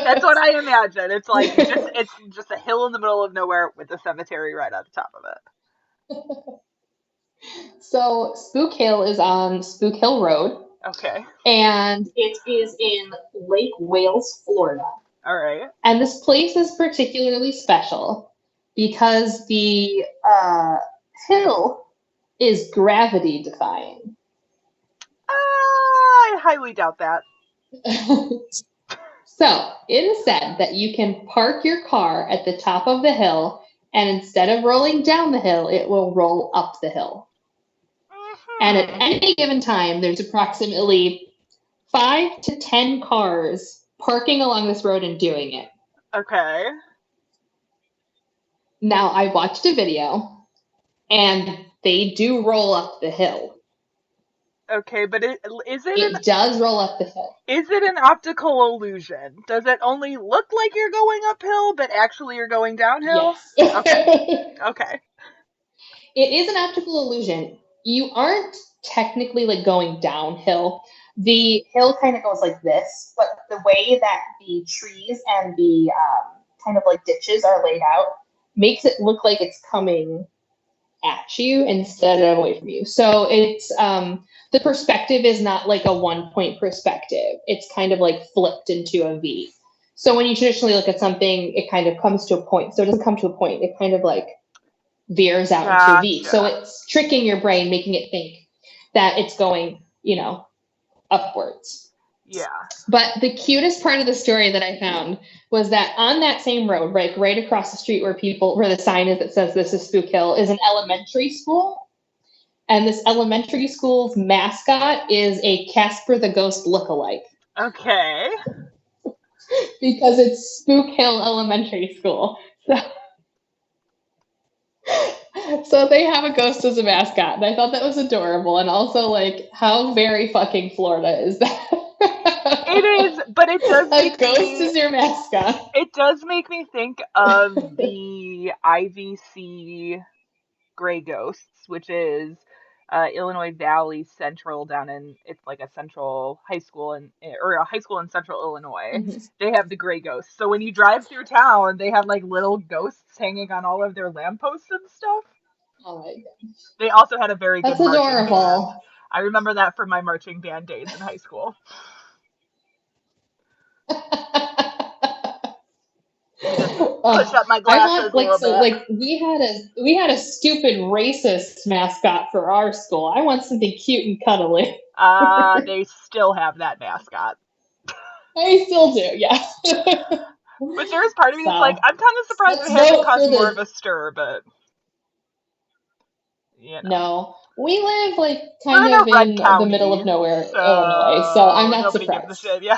That's what I imagine. It's like it's just a hill in the middle of nowhere with a cemetery right on the top of it. So Spook Hill is on Spook Hill Road. Okay. And it is in Lake Wales, Florida. All right. And this place is particularly special because the hill is gravity defying. I highly doubt that. So it is said that you can park your car at the top of the hill, and instead of rolling down the hill, it will roll up the hill. And at any given time, there's approximately 5 to 10 cars parking along this road and doing it. Okay. Now, I watched a video, and they do roll up the hill. Okay, but It does roll up the hill. Is it an optical illusion? Does it only look like you're going uphill, but actually you're going downhill? Yes. Okay. It is an optical illusion. You aren't technically like going downhill. The hill kind of goes like this, but the way that the trees and the kind of like ditches are laid out makes it look like it's coming at you instead of away from you. So it's the perspective is not like a 1-point perspective. It's kind of like flipped into a V. So when you traditionally look at something, it kind of comes to a point. So it doesn't come to a point. It kind of like veers out into a V. So it's tricking your brain, making it think that it's going, upwards. Yeah. But the cutest part of the story that I found was that on that same road, right across the street where the sign is that says this is Spook Hill, is an elementary school. And this elementary school's mascot is a Casper the Ghost lookalike. Okay. Because it's Spook Hill Elementary School. So they have a ghost as a mascot. And I thought that was adorable. And also, like, how very fucking Florida is that? It is, but it does make ghost is your mascot. It does make me think of the IVC Gray Ghosts, which is Illinois Valley Central it's like a central high school or a high school in central Illinois. Mm-hmm. They have the Gray Ghosts. So when you drive through town, they have like little ghosts hanging on all of their lampposts and stuff. Oh my gosh. They also had a very good marching adorable. Band. I remember that from my marching band days in high school. Push up my glasses we had a stupid racist mascot for our school. I want something cute and cuddly. They still have that mascot. I still do, yeah. But there's part of me that's like, I'm kind of surprised it hasn't caused more of a stir, but No. We live like kind of in the middle of nowhere, Illinois, so I'm not surprised. Nobody gives a shit, yeah.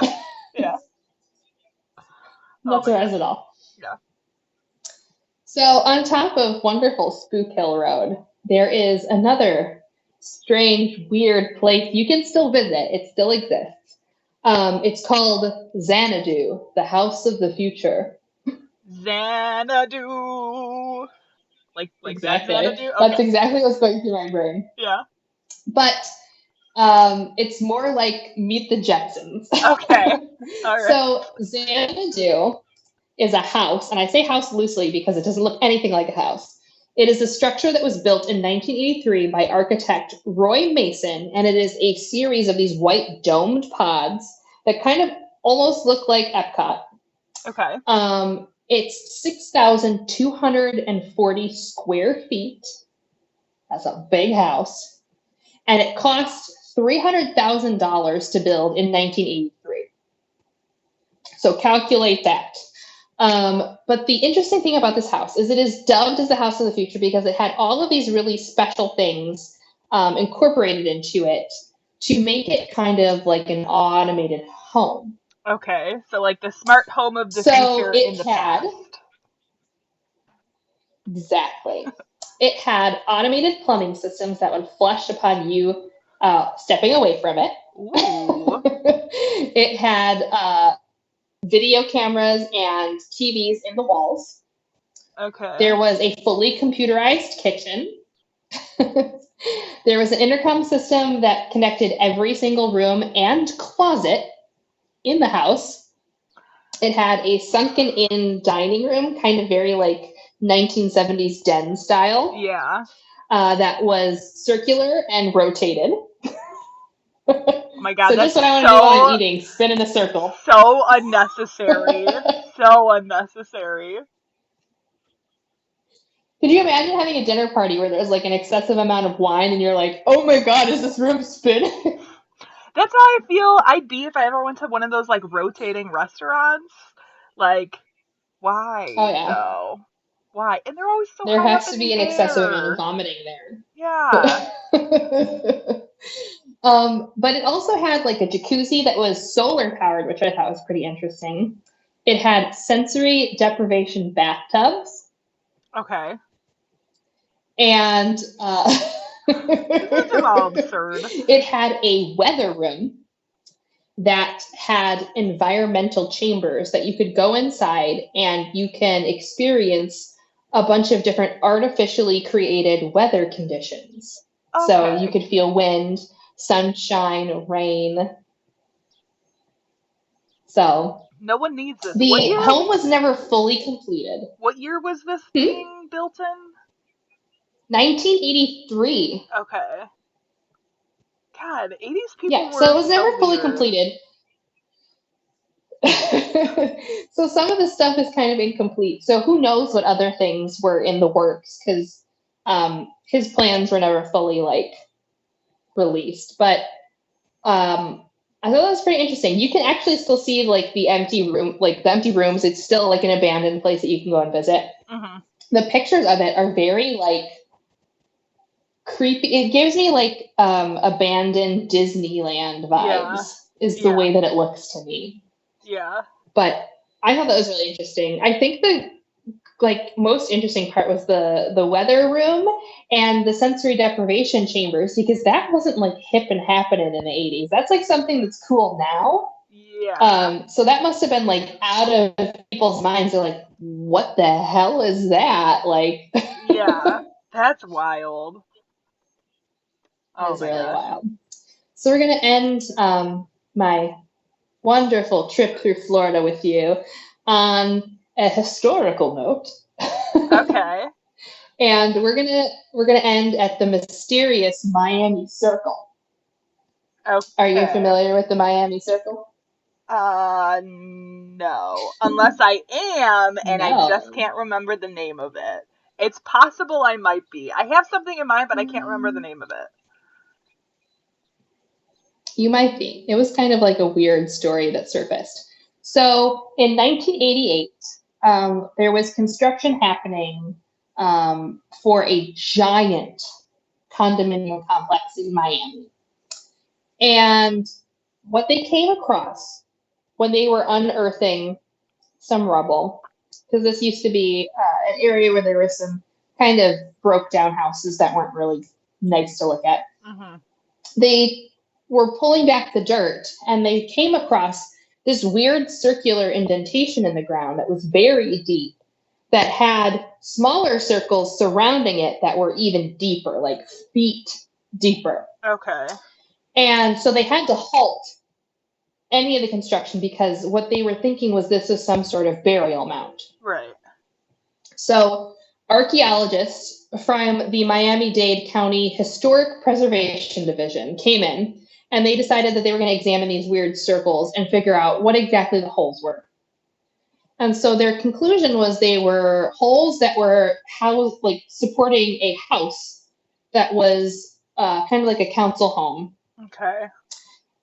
Yeah. Not surprised at all. Yeah. So on top of wonderful Spook Hill Road, there is another strange, weird place you can still visit. It still exists. It's called Xanadu, the House of the Future. Xanadu. Like exactly. Xanadu? Okay. That's exactly what's going through my brain. Yeah. But it's more like Meet the Jetsons. Okay. All right. So Xanadu is a house, and I say house loosely because it doesn't look anything like a house. It is a structure that was built in 1983 by architect Roy Mason, and it is a series of these white domed pods that kind of almost look like Epcot. Okay. It's 6,240 square feet. That's a big house. And it cost $300,000 to build in 1983. So calculate that. But the interesting thing about this house is it is dubbed as the House of the Future because it had all of these really special things incorporated into it to make it kind of like an automated home. Okay, so like the smart home of the future in the past. Exactly. It had automated plumbing systems that would flush upon you stepping away from it. Ooh. It had video cameras and TVs in the walls. Okay. There was a fully computerized kitchen. There was an intercom system that connected every single room and closet in the house. It had a sunken-in dining room, kind of very like 1970s den style. Yeah. That was circular and rotated. Oh my God, so that's just what I want to do while I'm eating, spin in a circle. So unnecessary. So unnecessary. Could you imagine having a dinner party where there's like an excessive amount of wine and you're like, oh my God, is this room spinning? That's how I feel I'd be if I ever went to one of those like rotating restaurants. Like, why? Oh yeah. Though? Why? And they're always so there high has up to be in an the excessive air. amount of vomiting there. Yeah. But it also had like a jacuzzi that was solar powered, which I thought was pretty interesting. It had sensory deprivation bathtubs. Okay. And This is all absurd. It had a weather room that had environmental chambers that you could go inside and you can experience a bunch of different artificially created weather conditions. Okay. So you could feel wind, sunshine, rain. So no one needs this. the home was never fully completed. What year was this being built in? 1983. Okay. God, 80s people Yeah, were so it was never fully weird. completed. So some of the stuff is kind of incomplete. So who knows what other things were in the works, because his plans were never fully like released. But I thought that was pretty interesting. You can actually still see like the empty rooms. It's still like an abandoned place that you can go and visit. Mm-hmm. The pictures of it are very like creepy. It gives me like abandoned Disneyland vibes. Is the way that it looks to me. Yeah. But I thought that was really interesting. I think the like most interesting part was the weather room and the sensory deprivation chambers, because that wasn't like hip and happening in the 80s. That's like something that's cool now. Yeah. So that must have been like out of people's minds. They're like, what the hell is that? Like, yeah, that's wild. Oh, it's really wild. So we're going to end my wonderful trip through Florida with you on a historical note. Okay. And we're gonna end at the mysterious Miami Circle. Okay. Are you familiar with the Miami Circle? No. Unless I am, and I just can't remember the name of it. It's possible I might be. I have something in mind, but I can't remember the name of it. You might be. It was kind of like a weird story that surfaced. So in 1988, there was construction happening for a giant condominium complex in Miami. And what they came across when they were unearthing some rubble, because this used to be an area where there were some kind of broke down houses that weren't really nice to look at. Mm-hmm. They were pulling back the dirt and they came across this weird circular indentation in the ground that was very deep, that had smaller circles surrounding it that were even deeper, like feet deeper. Okay. And so they had to halt any of the construction because what they were thinking was this was some sort of burial mound. Right. So archaeologists from the Miami-Dade County Historic Preservation Division came in and they decided that they were going to examine these weird circles and figure out what exactly the holes were. And so their conclusion was they were holes that were housed, like supporting a house that was kind of like a council home. Okay.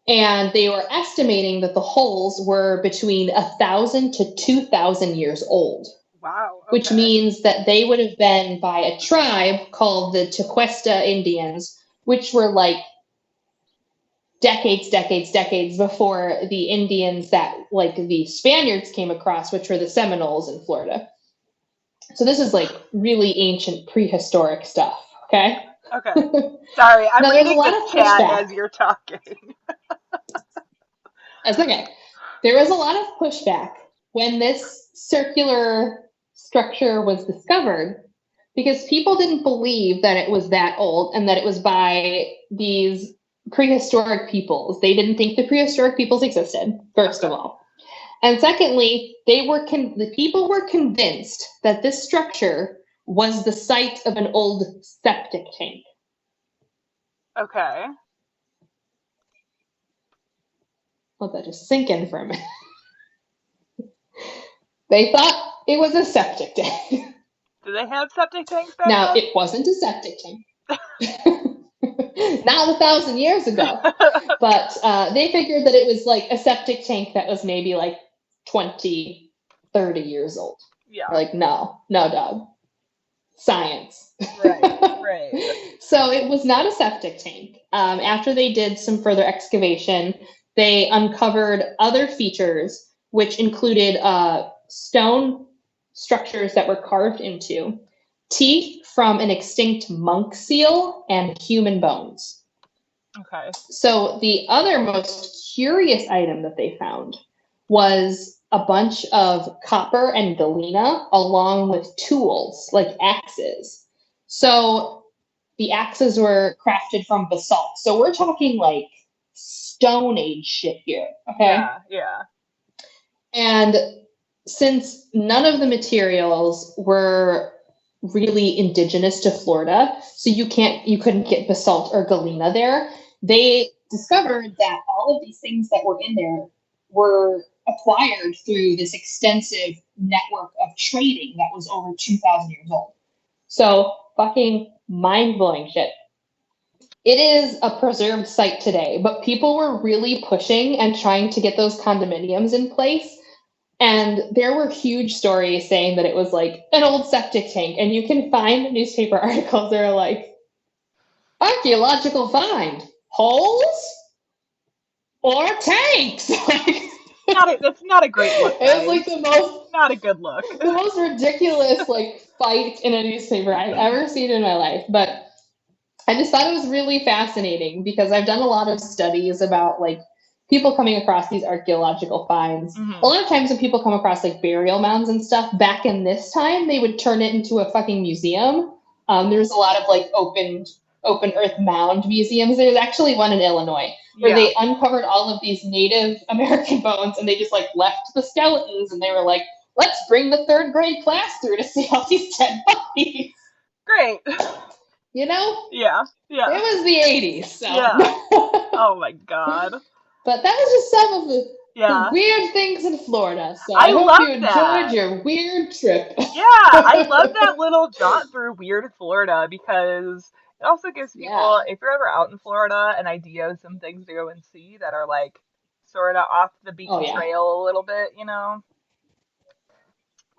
And they were estimating that the holes were between 1,000 to 2,000 years old. Wow. Okay. Which means that they would have been by a tribe called the Tequesta Indians, which were like decades before the Indians that like the Spaniards came across, which were the Seminoles in Florida. So this is like really ancient prehistoric stuff. Okay. Okay. Sorry, I'm reading the chat pushback as you're talking. That's okay. There was a lot of pushback when this circular structure was discovered because people didn't believe that it was that old and that it was by these prehistoric peoples. They didn't think the prehistoric peoples existed, first of all. And secondly, the people were convinced that this structure was the site of an old septic tank. Okay. Let that just sink in for a minute. They thought it was a septic tank. Do they have septic tanks back Now, then? it wasn't a septic tank. Not 1,000 years ago. But they figured that it was like a septic tank that was maybe like 20, 30 years old. Yeah. They're like, no, dog. Science. Right. So it was not a septic tank. After they did some further excavation, they uncovered other features, which included stone structures that were carved into, teeth from an extinct monk seal, and human bones. Okay. So the other most curious item that they found was a bunch of copper and galena along with tools like axes. So the axes were crafted from basalt. So we're talking like Stone Age shit here. Okay. Yeah. And since none of the materials were really indigenous to Florida, so you couldn't get basalt or galena there, they discovered that all of these things that were in there were acquired through this extensive network of trading that was over 2,000 years old. So fucking mind-blowing shit. It is a preserved site today, but people were really pushing and trying to get those condominiums in place. And there were huge stories saying that it was like an old septic tank. And you can find newspaper articles that are like, archaeological find, holes or tanks? That's not a great look. It was like the most, not a good look. The most ridiculous like fight in a newspaper I've ever seen in my life. But I just thought it was really fascinating because I've done a lot of studies about like people coming across these archaeological finds. Mm-hmm. A lot of times when people come across like burial mounds and stuff, back in this time, they would turn it into a fucking museum. There's a lot of like open earth mound museums. There's actually one in Illinois where they uncovered all of these Native American bones and they just like left the skeletons and they were like, let's bring the 3rd grade class through to see all these dead bodies. Great. You know? Yeah. It was the 80s, so. Yeah. Oh my god. But that was just some of the weird things in Florida. So I hope you enjoyed your weird trip. Yeah, I love that little jaunt through weird Florida because it also gives people, if you're ever out in Florida, an idea of some things to go and see that are like sort of off the beaten trail a little bit, you know?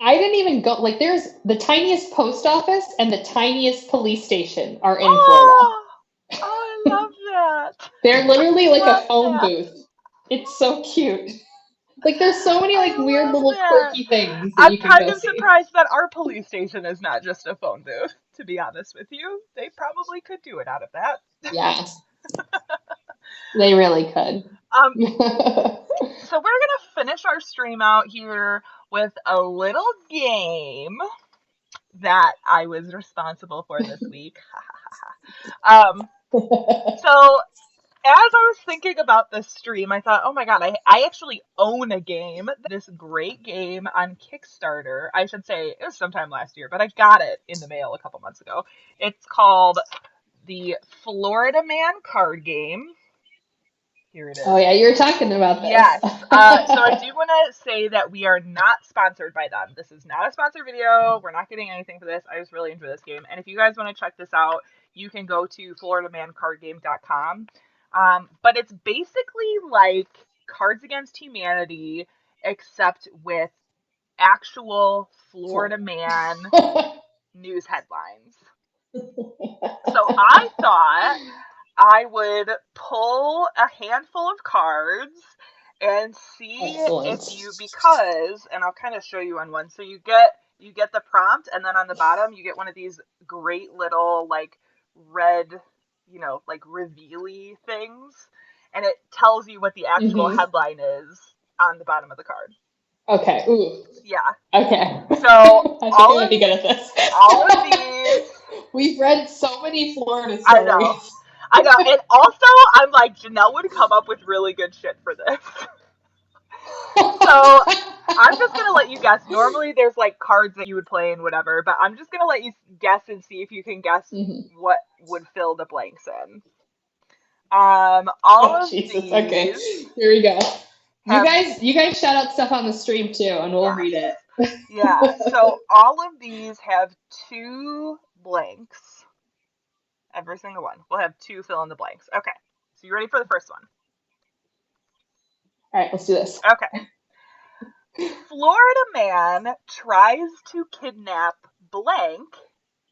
I didn't even go, like there's the tiniest post office and the tiniest police station are in Florida. Oh, I love that. They're literally like a phone booth. It's so cute. Like there's so many like weird little quirky things that I'm you can kind go of see. surprised that our police station is not just a phone booth, to be honest with you. They probably could do it out of that. Yeah. They really could. So we're going to finish our stream out here with a little game that I was responsible for this week. So as I was thinking about this stream, I thought, oh my god, I actually own a game. This great game on Kickstarter. I should say it was sometime last year, but I got it in the mail a couple months ago. It's called the Florida Man card game. Here it is. Oh yeah, you were talking about this. Yes. So I do want to say that we are not sponsored by them. This is not a sponsored video. We're not getting anything for this. I just really enjoy this game. And if you guys want to check this out, you can go to FloridaManCardGame.com. But it's basically like Cards Against Humanity, except with actual Florida Man news headlines. So I thought I would pull a handful of cards and see if you, because, and I'll kind of show you on one. So you get the prompt, and then on the bottom you get one of these great little like red, you know, like reveal-y things, and it tells you what the actual headline is on the bottom of the card. Okay. Ooh. Yeah. Okay. So I think I might be good at this. All of these. We've read so many Florida stories. I know. And also, I'm like, Janelle would come up with really good shit for this. So I'm just going to let you guess. Normally there's like cards that you would play and whatever, but I'm just going to let you guess and see if you can guess what would fill the blanks in. All of Jesus. these. Okay. Here we go. You guys shout out stuff on the stream too, and we'll read it. Yeah. So all of these have 2 blanks. Every single one. We'll have 2 fill in the blanks. Okay. So you ready for the first one? All right, let's do this. Okay. Florida man tries to kidnap blank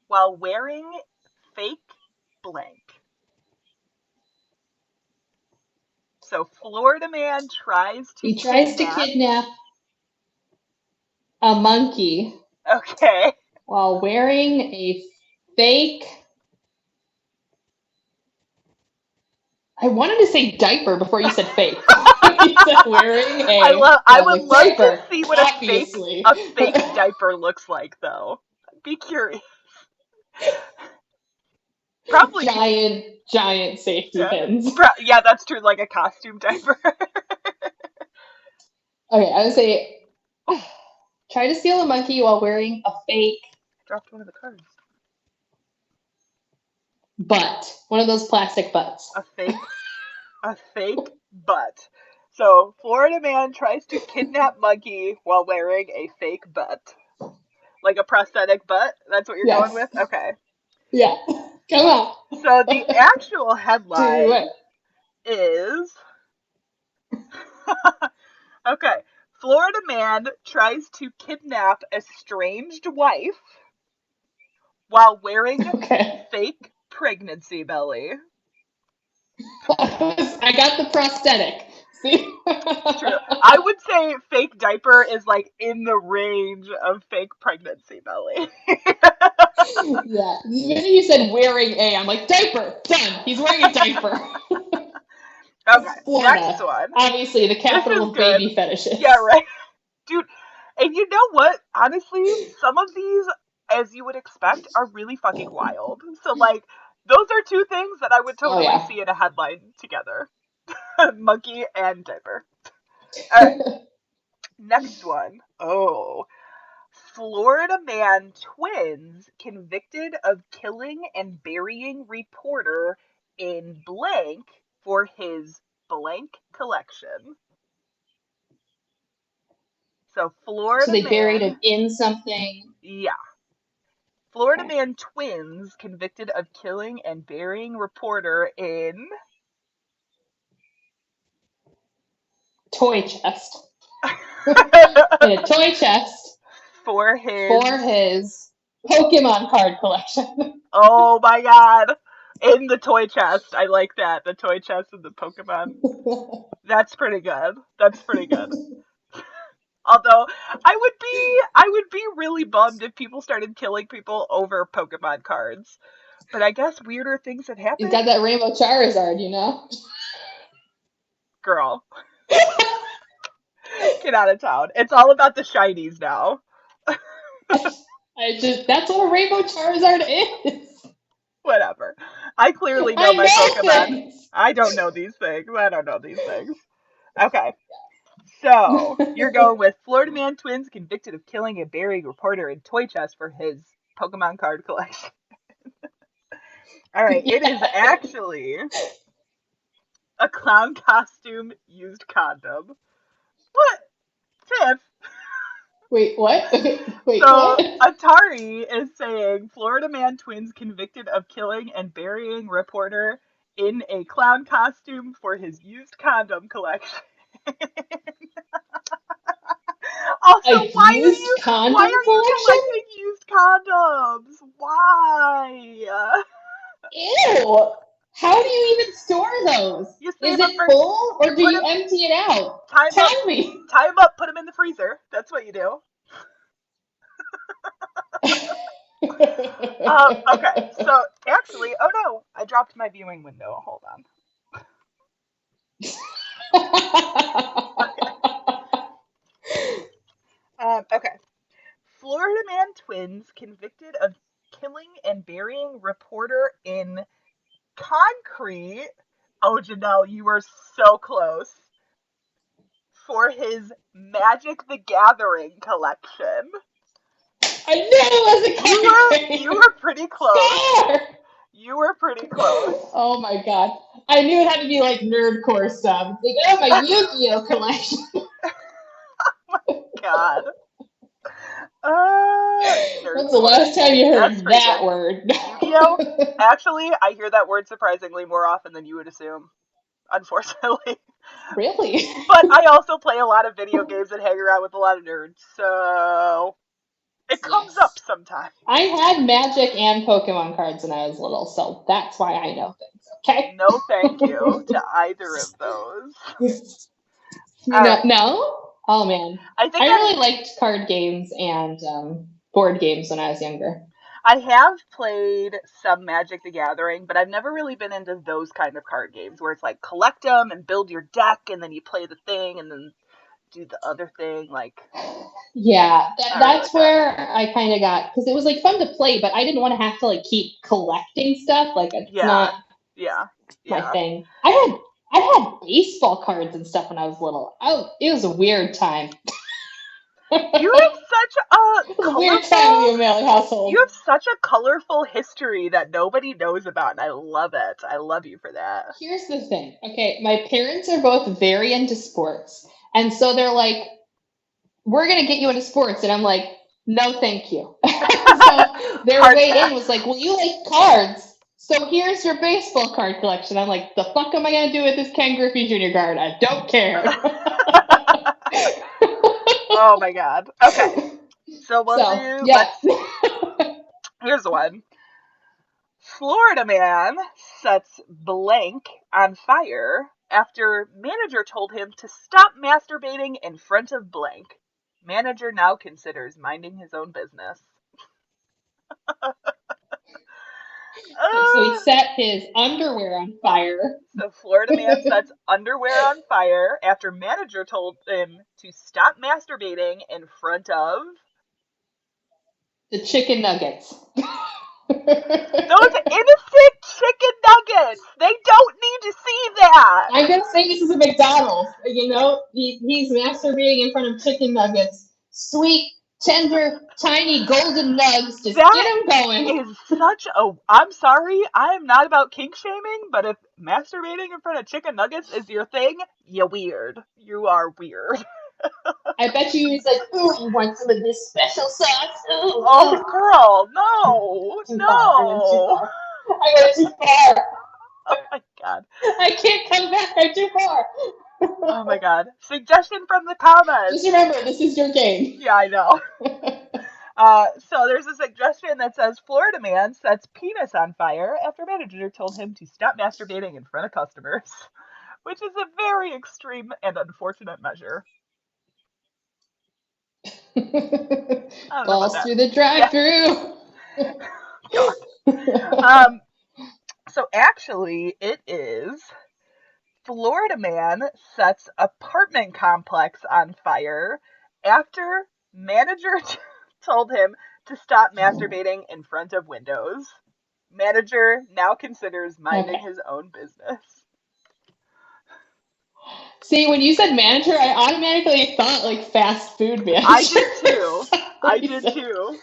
while wearing fake blank. So Florida man tries to kidnap a monkey. Okay. while wearing a fake. I wanted to say diaper before you said fake. You said wearing a. I would love diaper, to see what obviously. a fake diaper looks like, though. I'd be curious. Probably giant safety pins. Yeah, that's true. Like a costume diaper. Okay, I would say try to steal a monkey while wearing a fake. I dropped one of the cards. Butt. One of those plastic butts. A fake butt. So, Florida man tries to kidnap monkey while wearing a fake butt. Like a prosthetic butt? That's what you're going with? Okay. Yeah. Come on. So, the actual headline is... Okay. Florida man tries to kidnap estranged wife while wearing fake pregnancy belly. I got the prosthetic. See? True. I would say fake diaper is like in the range of fake pregnancy belly. Yeah. When you said wearing a, I'm like, diaper. Done. He's wearing a diaper. Okay. Florida. Next one. Obviously, the capital of baby fetishes. Yeah, right. Dude, and you know what? Honestly, some of these, as you would expect, are really fucking wild. So, like, those are two things that I would totally see in a headline together. Monkey and diaper. All right. Next one. Oh. Florida man twins convicted of killing and burying reporter in blank for his blank collection. So Florida man... So they buried him in something? Yeah. Florida man twins convicted of killing and burying reporter in... Toy chest. In a toy chest. For his Pokemon card collection. Oh my god. In the toy chest. I like that. The toy chest and the Pokemon. That's pretty good. Although I would be really bummed if people started killing people over Pokemon cards. But I guess weirder things had happened. He's got that Rainbow Charizard, you know? Girl. Get out of town. It's all about the shinies now. That's what a Rainbow Charizard is. Whatever. I clearly know my Pokemon. Things. I don't know these things. Okay. So, you're going with Florida man twins convicted of killing a burying reporter in toy chest for his Pokemon card collection. All right. It is actually a clown costume used condom. What? Tiff? Wait, what? Wait, so, what? Atari is saying Florida man twins convicted of killing and burying reporter in a clown costume for his used condom collection. Also, why are you collecting used condoms? Why? Ew! How do you even store those? Is it full or do you empty it out? Tell me. Tie them up, put them in the freezer. That's what you do. Okay, so actually, oh no, I dropped my viewing window. Hold on. Okay. Florida man twins convicted of killing and burying reporter in concrete. Oh, Janelle, you were so close. For his Magic the Gathering collection. I knew it was a concrete. You were pretty close. Sure. You were pretty close. Oh my god. I knew it had to be like nerdcore stuff. Like, oh, my Yu-Gi-Oh collection. Oh my god. When's the last time you heard that word? Yu-Gi-Oh? Actually, I hear that word surprisingly more often than you would assume. Unfortunately. Really? But I also play a lot of video games and hang around with a lot of nerds, so it comes up sometimes. I had Magic and Pokemon cards when I was little, so that's why I know things, okay? No thank you to either of those. No? Oh man. I really liked card games and board games when I was younger. I have played some Magic the Gathering, but I've never really been into those kind of card games where it's like collect them and build your deck and then you play the thing and then do the other thing. Like, yeah, that's really where I kind of got, because it was like fun to play, but I didn't want to have to like keep collecting stuff. Like it's not my thing. I had baseball cards and stuff when I was little. It was a weird time. You have such a weird time in the O'Malley household. You have such a colorful history that nobody knows about, and I love it. I love you for that. Here's the thing. Okay, my parents are both very into sports, and so they're like, we're going to get you into sports. And I'm like, no, thank you. So their way in was like, well, you like cards, so here's your baseball card collection. I'm like, the fuck am I going to do with this Ken Griffey Jr. card? I don't care. Oh my God. Okay. So here's one. Florida man sets blank on fire after manager told him to stop masturbating in front of blank. Manager now considers minding his own business. So he set his underwear on fire. So Florida man sets underwear on fire after manager told him to stop masturbating in front of the chicken nuggets. Those innocent chicken nuggets. They don't need to see that. I'm going to say this is a McDonald's. You know, he's masturbating in front of chicken nuggets. Sweet, tender, tiny golden nugs. Just that get them going. Is such a... I'm sorry. I am not about kink shaming, but if masturbating in front of chicken nuggets is your thing, you're weird. You are weird. I bet you he's like, ooh, you want some of this special sauce? Ooh, oh, girl, no. I went too far. Oh, my God. I can't come back. I'm too far. Oh, my God. Suggestion from the comments. Just remember, this is your game. Yeah, I know. So there's a suggestion that says, Florida man sets penis on fire after manager told him to stop masturbating in front of customers, which is a very extreme and unfortunate measure. Balls through the drive-through. Yeah. So actually, it is Florida man sets apartment complex on fire after manager told him to stop masturbating in front of windows. Manager now considers minding his own business. See, when you said manager, I automatically thought like fast food manager. I did too.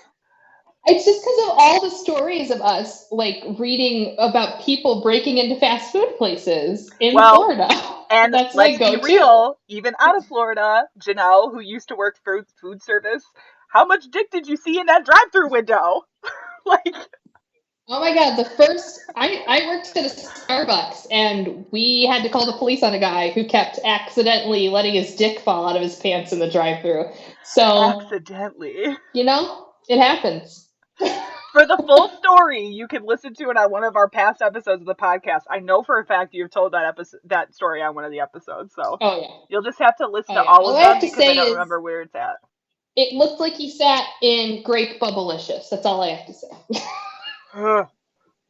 It's just because of all the stories of us like reading about people breaking into fast food places in Florida. And that's let's be real, even out of Florida, Janelle, who used to work for food service, how much dick did you see in that drive-through window? Like, oh my God, I worked at a Starbucks and we had to call the police on a guy who kept accidentally letting his dick fall out of his pants in the drive-thru. So accidentally. You know, it happens. For the full story, you can listen to it on one of our past episodes of the podcast. I know for a fact you've told that story on one of the episodes, so you'll just have to listen to all of them because I don't remember where it's at. It looked like he sat in grape bubblicious. That's all I have to say.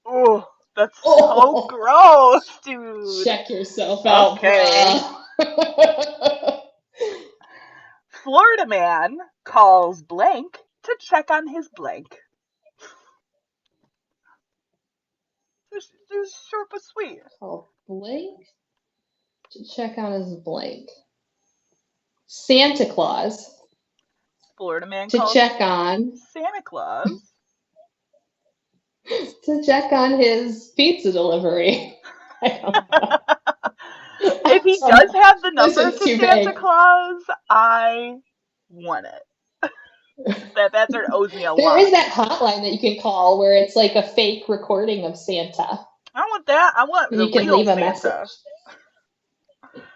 Oh, that's so gross, dude. Check yourself out. Okay. Florida man calls blank to check on his blank. Just short but sweet. Call blank to check on his blank. Santa Claus. Florida man to check on Santa Claus. To check on his pizza delivery. I don't know. If he does have the number to Santa Claus, I want it. That bastard owes me a lot. There is that hotline that you can call where it's like a fake recording of Santa. I want that. I want the you can real leave a Santa. message.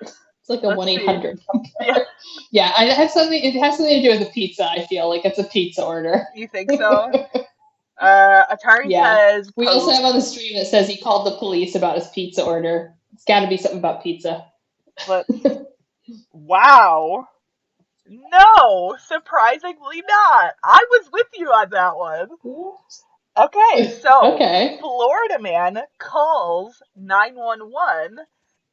It's like a 1-800. Yeah, it has something to do with a pizza, I feel like it's a pizza order. You think so? Atari says... We also have on the stream that says he called the police about his pizza order. It's got to be something about pizza. But, wow. No, surprisingly not. I was with you on that one. Okay, so Okay. Florida man calls 911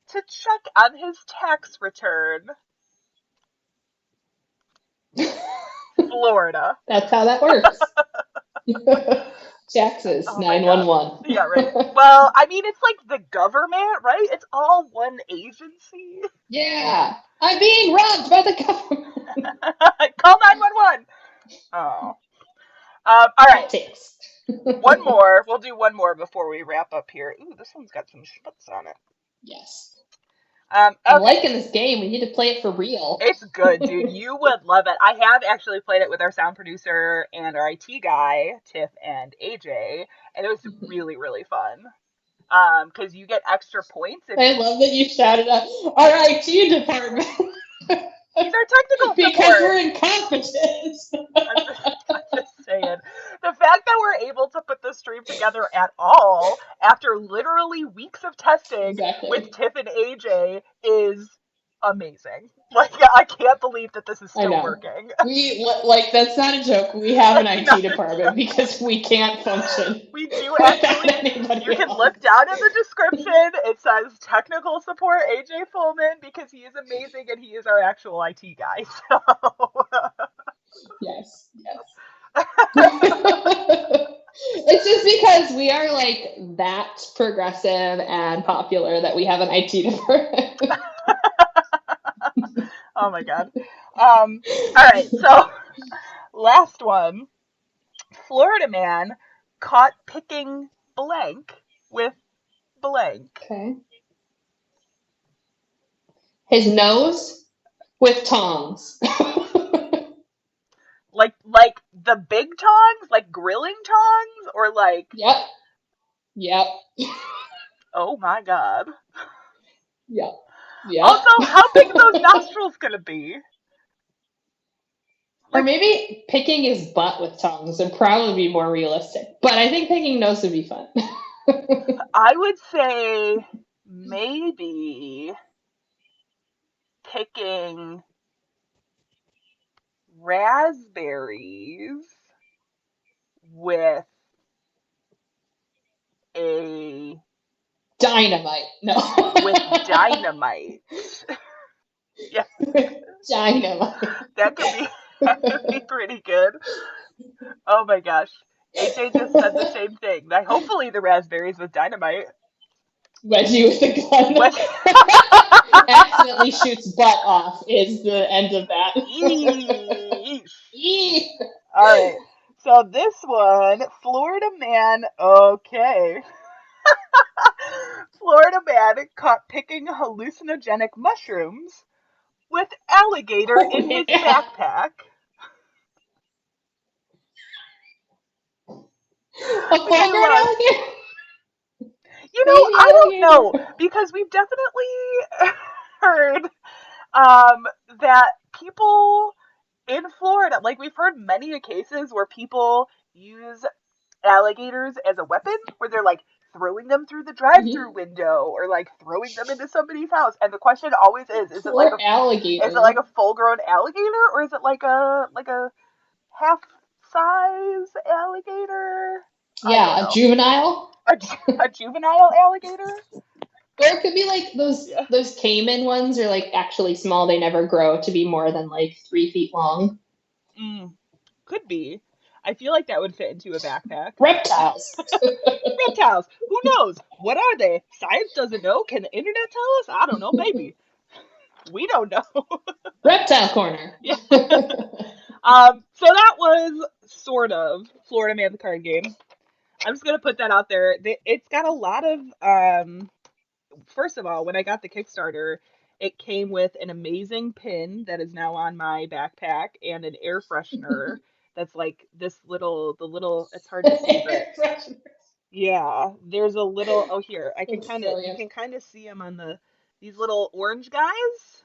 to check on his tax return. Florida. That's how that works. Taxes, Oh my God. 911. Yeah, right. Well, I mean, it's like the government, right? It's all one agency. Yeah. I'm being robbed by the government. Call 911. Oh. All right. Tactics. One more. We'll do one more before we wrap up here. Ooh, this one's got some schmutz on it. Yes. Okay. I'm liking this game. We need to play it for real. It's good, dude. You would love it. I have actually played it with our sound producer and our IT guy, Tiff and AJ, and it was really, really fun. Because you get extra points. I love that you shouted out our IT department. He's our technical support. Because we're incompetent. I'm just saying. The fact that we're able to put this stream together at all after literally weeks of testing with Tiff and AJ is amazing. Like, I can't believe that this is still working. That's not a joke. We have an IT department because we can't function. We do actually. You can look down in the description. It says technical support AJ Follmann because he is amazing and he is our actual IT guy. So. Yes. It's just because we are like that progressive and popular that we have an IT department. Oh my God. All right. So last one. Florida man caught picking blank with blank. Okay. His nose with tongs. like the big tongs, like grilling tongs, or like. Yep. Oh my God. Yep. Also, how big are those nostrils gonna be? Or maybe picking his butt with tongs would probably be more realistic. But I think picking nose would be fun. I would say maybe picking raspberries with a dynamite. No. With dynamite. Yeah. Dynamite. That could be pretty good. Oh my gosh. AJ just said the same thing. Hopefully the raspberries with dynamite. Wedgie with a gun. Accidentally shoots butt off is the end of that. All right. So this one, Florida man. Okay. Florida man caught picking hallucinogenic mushrooms with alligator in his backpack. A full-grown alligator? You know, I don't know, because we've definitely heard that people in Florida, like we've heard many cases where people use alligators as a weapon, where they're like throwing them through the drive-through window or like throwing them into somebody's house. And the question always is it like a alligator? Is it like a full-grown alligator, or is it like a half-size alligator? Yeah, a juvenile. A juvenile alligator? Or it could be like those Cayman ones are like actually small. They never grow to be more than like 3 feet long. Could be. I feel like that would fit into a backpack. Reptiles. Reptiles. Who knows? What are they? Science doesn't know. Can the internet tell us? I don't know. Maybe. We don't know. Reptile corner. Yeah. So that was sort of Florida Man the card game. I'm just gonna put that out there. It's got a lot of first of all, when I got the Kickstarter, it came with an amazing pin that is now on my backpack and an air freshener that's like this little, it's hard to see, but yeah, there's a little, here, you can kind of see them on these little orange guys.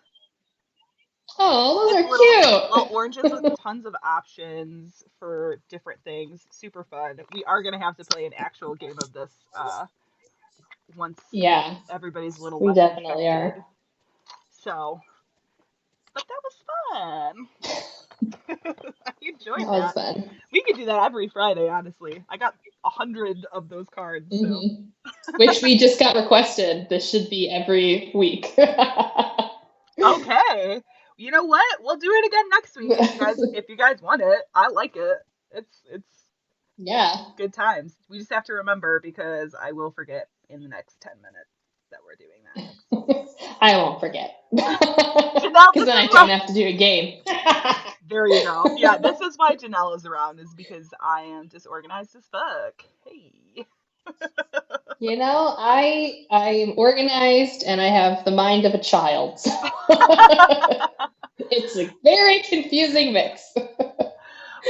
Oh, those are cute. Little oranges with tons of options for different things. Super fun. We are going to have to play an actual game of this once everybody's a little less definitely infected. are. So, but that was fun. I enjoyed That was that. fun. We could do that every Friday, honestly. I got 100 of those cards. So. Which we just got requested. This should be every week. Okay. You know what? We'll do it again next week if you guys want it. I like it. It's Yeah. good times. We just have to remember because I will forget in the next 10 minutes that we're doing that. I won't forget. Janelle, Because then I don't have to do a game. There you go. Yeah, this is why Janelle is around, is because I am disorganized as fuck. Hey. You know, I am organized and I have the mind of a child. So it's a very confusing mix.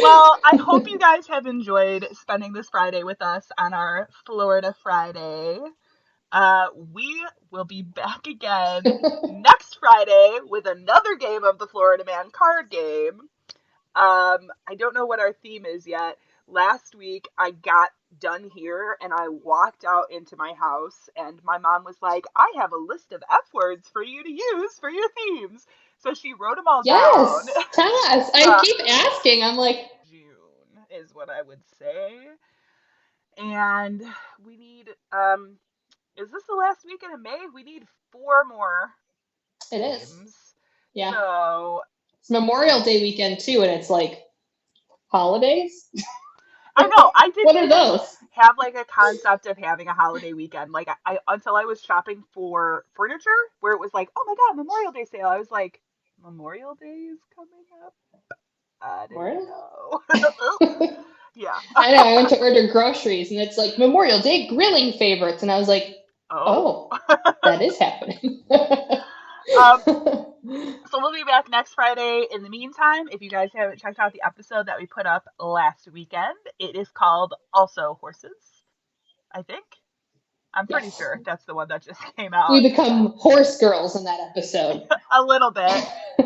Well, I hope you guys have enjoyed spending this Friday with us on our Florida Friday. We will be back again next Friday with another game of the Florida Man card game. I don't know what our theme is yet. Last week I got done here and I walked out into my house and my mom was like, I have a list of F words for you to use for your themes. So she wrote them all down. Yes, tell us. I keep asking. I'm like, June is what I would say. And we need, is this the last weekend of May? We need 4 more it games. is. Yeah. So It's Memorial Day weekend too, and it's like holidays. I know. I didn't What are those? have like a concept of having a holiday weekend. Like I until I was shopping for furniture where it was like, oh my God, Memorial Day sale. I was like, Memorial Day is coming up? I didn't know. Yeah. I know. I went to order groceries and it's like Memorial Day grilling favorites. And I was like, oh that is happening. So we'll be back next Friday. In the meantime, if you guys haven't checked out the episode that we put up last weekend, it is called Also Horses, I think. I'm pretty sure that's the one that just came out. We become horse girls in that episode. A little bit.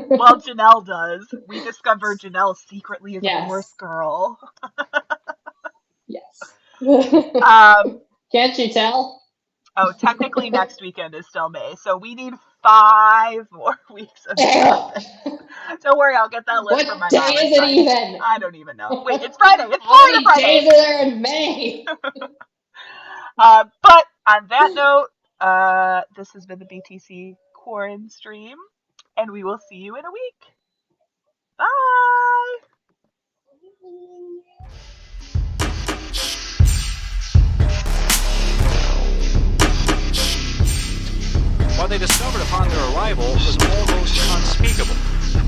Well, Janelle does. We discover Janelle secretly is a horse girl. Yes. Can't you tell? Oh, technically next weekend is still May, so we need 5 more weeks of May. Don't worry, I'll get that list from my mom. What day is it even? I don't even know. Wait, it's Friday. It's Florida Friday. How many days are there in May? But on that note, this has been the BTC Quaren-Stream, and we will see you in a week. Bye! What they discovered upon their arrival was almost unspeakable.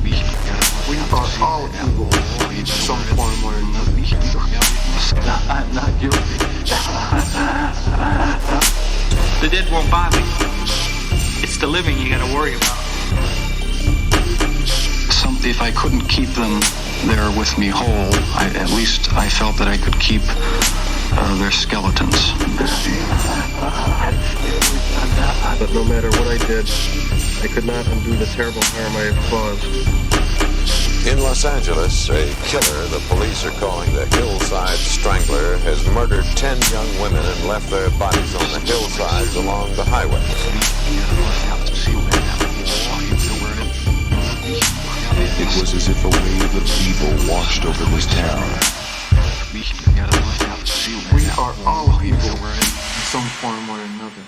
We are all evil in some form or another. I'm not guilty. The dead won't bother you. It's the living you gotta worry about. If I couldn't keep them there with me whole, at least I felt that I could keep their skeletons. But no matter what I did, I could not undo the terrible harm I have caused. In Los Angeles, a killer the police are calling the Hillside Strangler has murdered 10 young women and left their bodies on the hillsides along the highway. It was as if a wave of evil washed over this town. We are all evil in some form or another.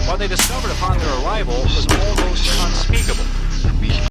What they discovered upon their arrival was almost unspeakable.